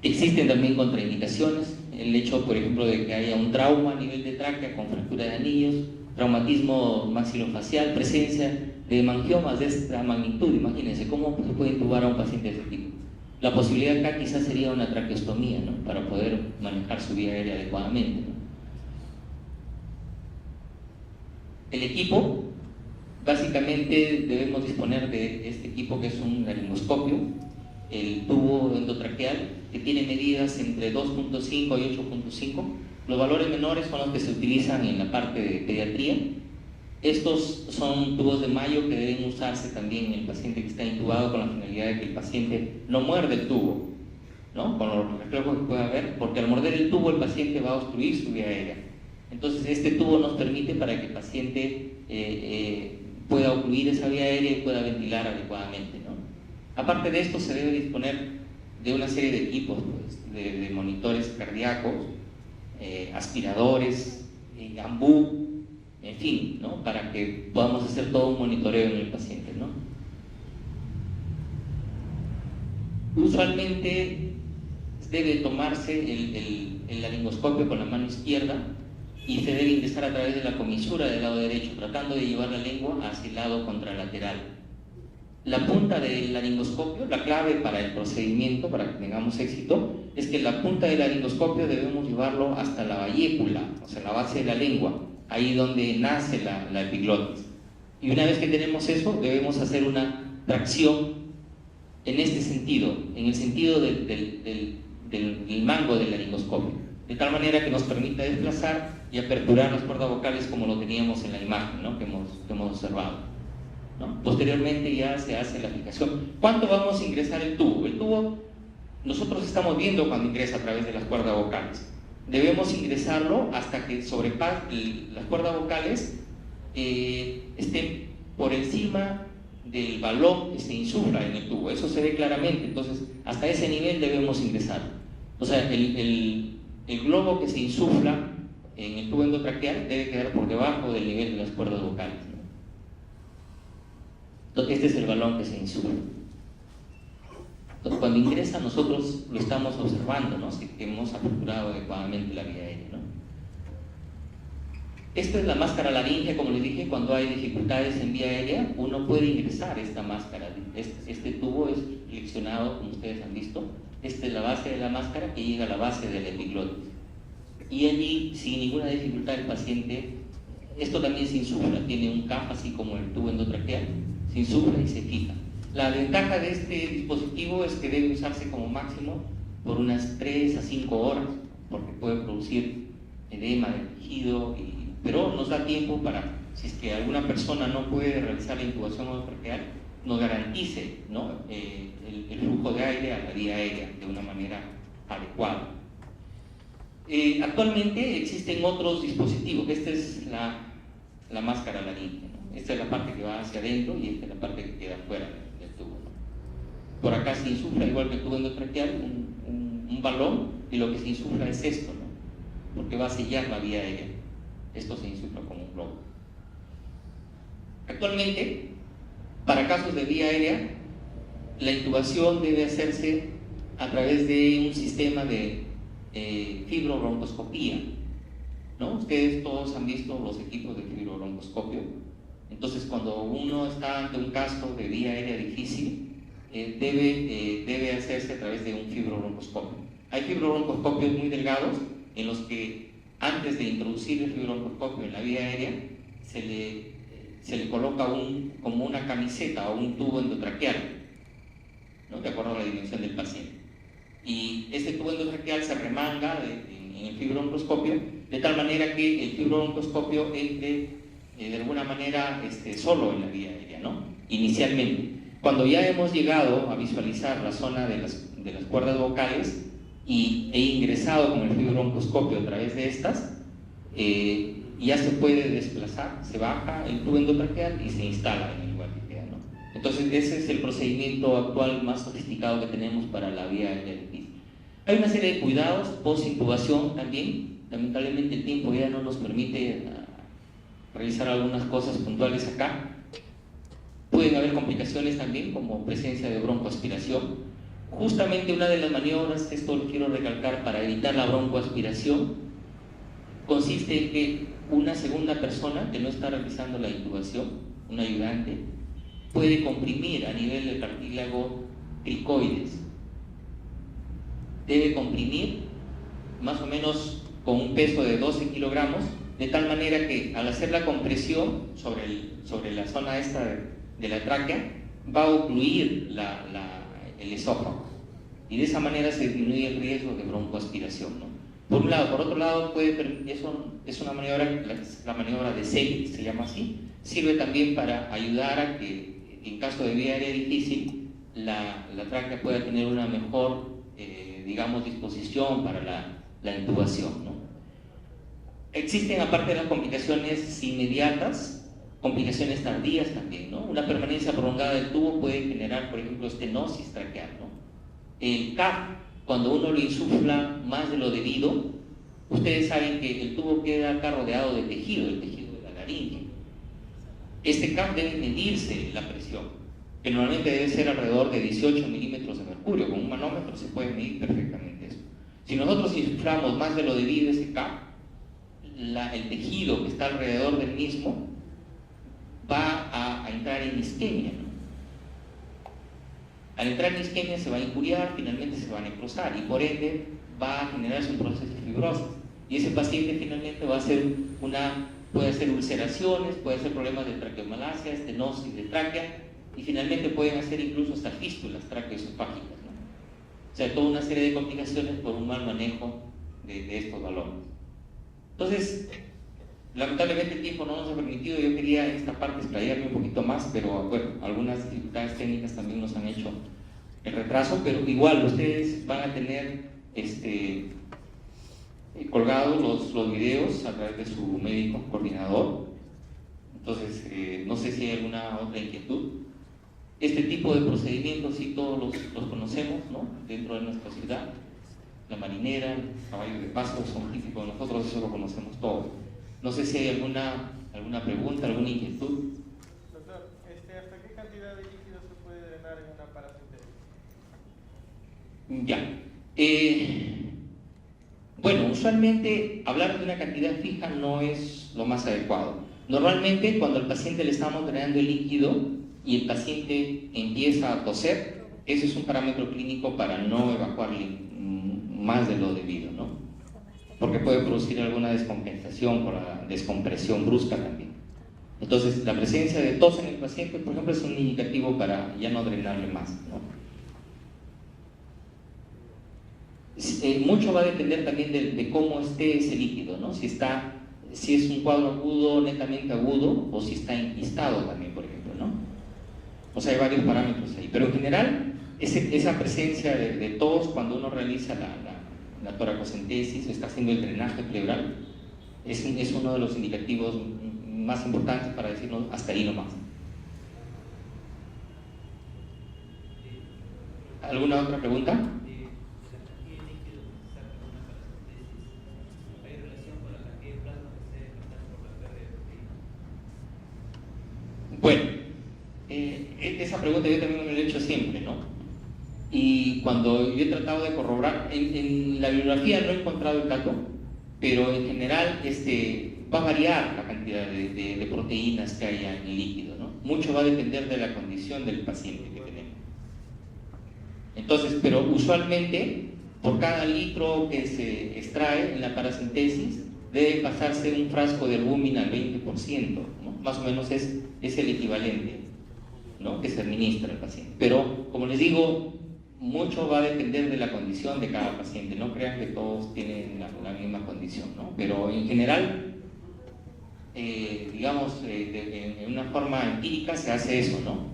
Speaker 1: Existen también contraindicaciones, el hecho, por ejemplo, de que haya un trauma a nivel de tráquea con fractura de anillos, traumatismo maxilofacial, presencia de hemangiomas de esta magnitud. Imagínense cómo se puede intubar a un paciente de ese tipo. La posibilidad acá quizás sería una traqueostomía, ¿no? Para poder manejar su vía aérea adecuadamente, ¿no? El equipo, básicamente debemos disponer de este equipo que es un laringoscopio, el tubo endotraqueal, que tiene medidas entre 2.5 y 8.5. Los valores menores son los que se utilizan en la parte de pediatría. Estos son tubos de Mayo que deben usarse también en el paciente que está intubado, con la finalidad de que el paciente no muerde el tubo, ¿no? Con los reflejos que pueda haber, porque al morder el tubo el paciente va a obstruir su vía aérea. Entonces este tubo nos permite para que el paciente pueda ocluir esa vía aérea y pueda ventilar adecuadamente, ¿no? Aparte de esto, se debe disponer de una serie de equipos, pues, de monitores cardíacos, aspiradores, ambú, en fin, ¿no? Para que podamos hacer todo un monitoreo en el paciente, ¿no? Usualmente debe tomarse el laringoscopio con la mano izquierda y se debe ingresar a través de la comisura del lado derecho, tratando de llevar la lengua hacia el lado contralateral. La punta del laringoscopio, la clave para el procedimiento, para que tengamos éxito, es que la punta del laringoscopio debemos llevarlo hasta la vallécula, o sea, la base de la lengua, ahí donde nace la epiglotis. Y una vez que tenemos eso, debemos hacer una tracción en este sentido, en el sentido del mango del laringoscopio, de tal manera que nos permita desplazar y aperturar las cuerdas vocales como lo teníamos en la imagen, ¿no? que hemos observado, ¿no? Posteriormente ya se hace la aplicación. ¿Cuánto vamos a ingresar el tubo? El tubo nosotros estamos viendo cuando ingresa a través de las cuerdas vocales. Debemos ingresarlo hasta que sobrepase las cuerdas vocales, estén por encima del balón que se insufla en el tubo. Eso se ve claramente. Entonces hasta ese nivel debemos ingresar. O sea, el globo que se insufla en el tubo endotraqueal debe quedar por debajo del nivel de las cuerdas vocales, ¿no? Entonces, este es el balón que se insufla. Entonces, cuando ingresa, nosotros lo estamos observando, ¿no? Si hemos aperturado adecuadamente la vía aérea, ¿no? Esta es la máscara laringea, como les dije. Cuando hay dificultades en vía aérea, uno puede ingresar esta máscara. Este tubo es flexionado, como ustedes han visto. Esta es la base de la máscara que llega a la base del epiglotis. Y allí, sin ninguna dificultad, el paciente, esto también se insufla, tiene un CAF así como el tubo endotraqueal, se insufla y se fija. La ventaja de este dispositivo es que debe usarse como máximo por unas 3 a 5 horas, porque puede producir edema del tejido, pero nos da tiempo para, si es que alguna persona no puede realizar la intubación endotraqueal, nos garantice, ¿no? el flujo de aire a la vía aérea de una manera adecuada. Actualmente existen otros dispositivos. Esta es la máscara laringea, ¿no? Esta es la parte que va hacia adentro y esta es la parte que queda fuera del tubo, ¿no? Por acá se insufla, igual que el tubo endotraqueal, un balón, y lo que se insufla es esto, ¿no? Porque va a sellar la vía aérea. Esto se insufla como un globo. Actualmente, para casos de vía aérea, la intubación debe hacerse a través de un sistema de fibrobroncoscopía, ¿no? Ustedes todos han visto los equipos de fibrobroncoscopio. Entonces, cuando uno está ante un caso de vía aérea difícil, debe hacerse a través de un fibrobroncoscopio. Hay fibrobroncoscopios muy delgados en los que, antes de introducir el fibrobroncoscopio en la vía aérea, se le coloca como una camiseta o un tubo endotraqueal, ¿no? De acuerdo a la dimensión del paciente. Y este tubo endotraqueal se remanga en el fibrobroncoscopio, de tal manera que el fibrobroncoscopio entre de alguna manera solo en la vía aérea, ¿no? Inicialmente. Cuando ya hemos llegado a visualizar la zona de las cuerdas vocales e ingresado con el fibrobroncoscopio a través de estas, ya se puede desplazar, se baja el tubo endotraqueal y se instala en el lugar que queda, ¿no? Entonces ese es el procedimiento actual más sofisticado que tenemos para la vía aérea difícil. Hay una serie de cuidados post-intubación también. Lamentablemente el tiempo ya no nos permite realizar algunas cosas puntuales acá. Pueden haber complicaciones también, como presencia de broncoaspiración. Justamente una de las maniobras, esto lo quiero recalcar, para evitar la broncoaspiración, consiste en que una segunda persona que no está realizando la intubación, un ayudante, puede comprimir a nivel del cartílago cricoides. Debe comprimir más o menos con un peso de 12 kilogramos, de tal manera que al hacer la compresión sobre la zona esta de la tráquea, va a ocluir el esófago, y de esa manera se disminuye el riesgo de broncoaspiración, ¿no? Por un lado. Por otro lado, eso es una maniobra, la maniobra de Selig, se llama así. Sirve también para ayudar a que, en caso de vía aérea difícil, la tráquea pueda tener una mejor, digamos, disposición para la intubación, ¿no? Existen, aparte de las complicaciones inmediatas, complicaciones tardías también, ¿no? Una permanencia prolongada del tubo puede generar, por ejemplo, estenosis traqueal, ¿no? El CAP, cuando uno lo insufla más de lo debido, ustedes saben que el tubo queda acá rodeado de tejido, el tejido de la laringe. Este CAP debe medirse la presión, que normalmente debe ser alrededor de 18 milímetros de mercurio. Con un manómetro se puede medir perfectamente eso. Si nosotros insuflamos más de lo debido ese CAP, el tejido que está alrededor del mismo va a entrar en isquemia, ¿no? Al entrar en isquemia se va a injuriar, finalmente se va a necrosar y por ende va a generarse un proceso de fibrosis. Y ese paciente finalmente va a hacer puede hacer ulceraciones, puede hacer problemas de traqueomalacia, estenosis de tráquea y finalmente pueden hacer incluso hasta fístulas traqueoesofágicas, ¿no? O sea, toda una serie de complicaciones por un mal manejo de estos valores. Entonces, lamentablemente el tiempo no nos ha permitido, yo quería en esta parte explayarme un poquito más, pero bueno, algunas dificultades técnicas también nos han hecho el retraso, pero igual ustedes van a tener colgados los videos a través de su médico coordinador. Entonces, no sé si hay alguna otra inquietud. Este tipo de procedimientos sí todos los conocemos, ¿no? Dentro de nuestra ciudad. La marinera, el caballo de paso son típicos de nosotros, eso lo conocemos todos. No sé si hay alguna pregunta, alguna inquietud.
Speaker 6: Doctor, ¿hasta qué cantidad de líquido se puede drenar en una paracentesis?
Speaker 1: Ya. Bueno, usualmente hablar de una cantidad fija no es lo más adecuado. Normalmente cuando al paciente le estamos drenando el líquido y el paciente empieza a toser, ese es un parámetro clínico para no evacuarle más de lo debido, ¿no? Porque puede producir alguna descompensación por la descompresión brusca también. Entonces, la presencia de tos en el paciente, por ejemplo, es un indicativo para ya no drenarle más, ¿no? Mucho va a depender también de cómo esté ese líquido, ¿no? Si es un cuadro agudo, netamente agudo, o si está enquistado también, por ejemplo, ¿no? O sea, hay varios parámetros ahí. Pero en general, esa presencia de tos cuando uno realiza la toracocentesis, está haciendo el drenaje pleural, es uno de los indicativos más importantes para decirnos hasta ahí nomás. ¿Alguna otra pregunta? Bueno, esa pregunta yo también me la he hecho siempre, ¿no? Y cuando yo he tratado de corroborar, en la bibliografía no he encontrado el dato, pero en general va a variar la cantidad de proteínas que haya en el líquido, ¿no? Mucho va a depender de la condición del paciente que tenemos. Entonces, pero usualmente, por cada litro que se extrae en la paracentesis, debe pasarse un frasco de albúmina al 20%, ¿no? Más o menos es el equivalente, ¿no? Que se administra al paciente. Pero, como les digo, mucho va a depender de la condición de cada paciente. No crean que todos tienen la misma condición, ¿no? Pero en general, digamos, en una forma empírica se hace eso, ¿no?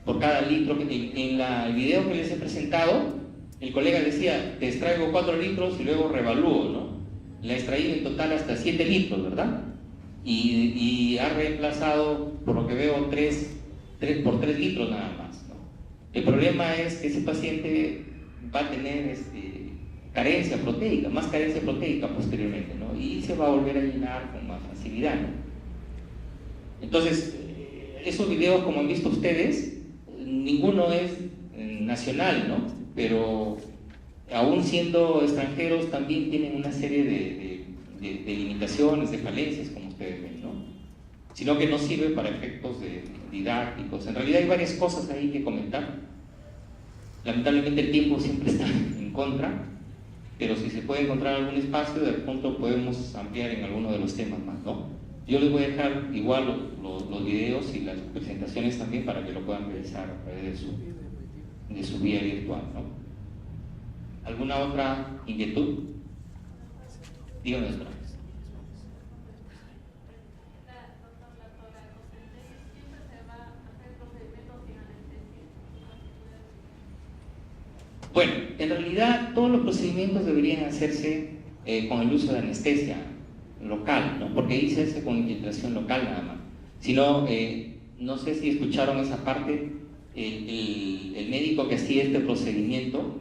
Speaker 1: Por cada litro, en el video que les he presentado, el colega decía, te extraigo 4 litros y luego revalúo, ¿no? Le ha extraído en total hasta 7 litros, ¿verdad? Y ha reemplazado, por lo que veo, 3 por 3 litros nada más, ¿no? El problema es que ese paciente va a tener carencia proteica, más carencia proteica posteriormente, ¿no? Y se va a volver a llenar con más facilidad, ¿no? Entonces, esos videos, como han visto ustedes, ninguno es nacional, ¿no? Pero aún siendo extranjeros también tienen una serie de limitaciones, de falencias, como ustedes ven, ¿no? Sino que no sirve para efectos didácticos. En realidad hay varias cosas ahí que comentar. Lamentablemente el tiempo siempre está en contra, pero si se puede encontrar algún espacio, de pronto podemos ampliar en alguno de los temas más, ¿no? Yo les voy a dejar igual los videos y las presentaciones también para que lo puedan revisar a través de su vía virtual, ¿no? ¿Alguna otra inquietud? Dígame, doctora. Bueno, en realidad todos los procedimientos deberían hacerse con el uso de anestesia local, ¿no? Porque ahí se hace con infiltración local nada más. Sino, no sé si escucharon esa parte, el médico que hacía este procedimiento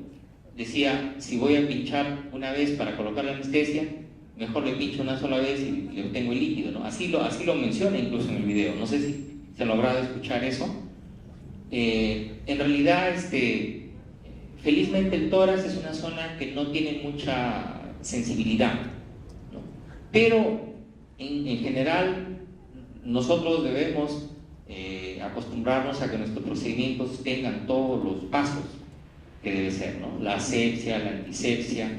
Speaker 1: decía, si voy a pinchar una vez para colocar la anestesia, mejor le pincho una sola vez y le obtengo el líquido, ¿no? Así lo menciona incluso en el video, no sé si se ha logrado escuchar eso. En realidad, felizmente el tórax es una zona que no tiene mucha sensibilidad, ¿no? Pero en general nosotros debemos acostumbrarnos a que nuestros procedimientos tengan todos los pasos que debe ser, ¿no? La asepsia, la antisepsia,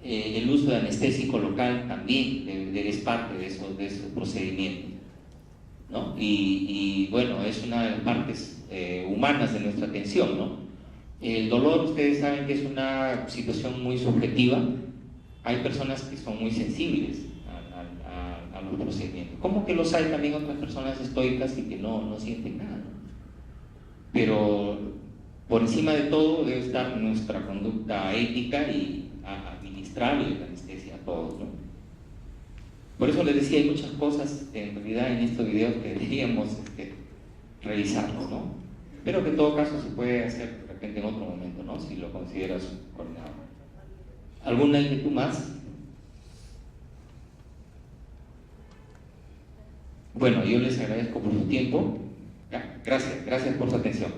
Speaker 1: el uso de anestésico local también es parte de esos procedimientos, ¿no? Y bueno, es una de las partes humanas de nuestra atención, ¿no? El dolor, ustedes saben que es una situación muy subjetiva. Hay personas que son muy sensibles a los procedimientos. ¿Cómo que los hay también otras personas estoicas y que no sienten nada, ¿no? Pero por encima de todo debe estar nuestra conducta ética y administrarle la anestesia a todos, ¿no? Por eso les decía, hay muchas cosas en realidad en estos videos que deberíamos revisarlo, ¿no? Pero que en todo caso se puede hacer de repente en otro momento, ¿no? Si lo consideras coordinado. ¿Alguna inquietud más? Bueno, yo les agradezco por su tiempo. Gracias por su atención.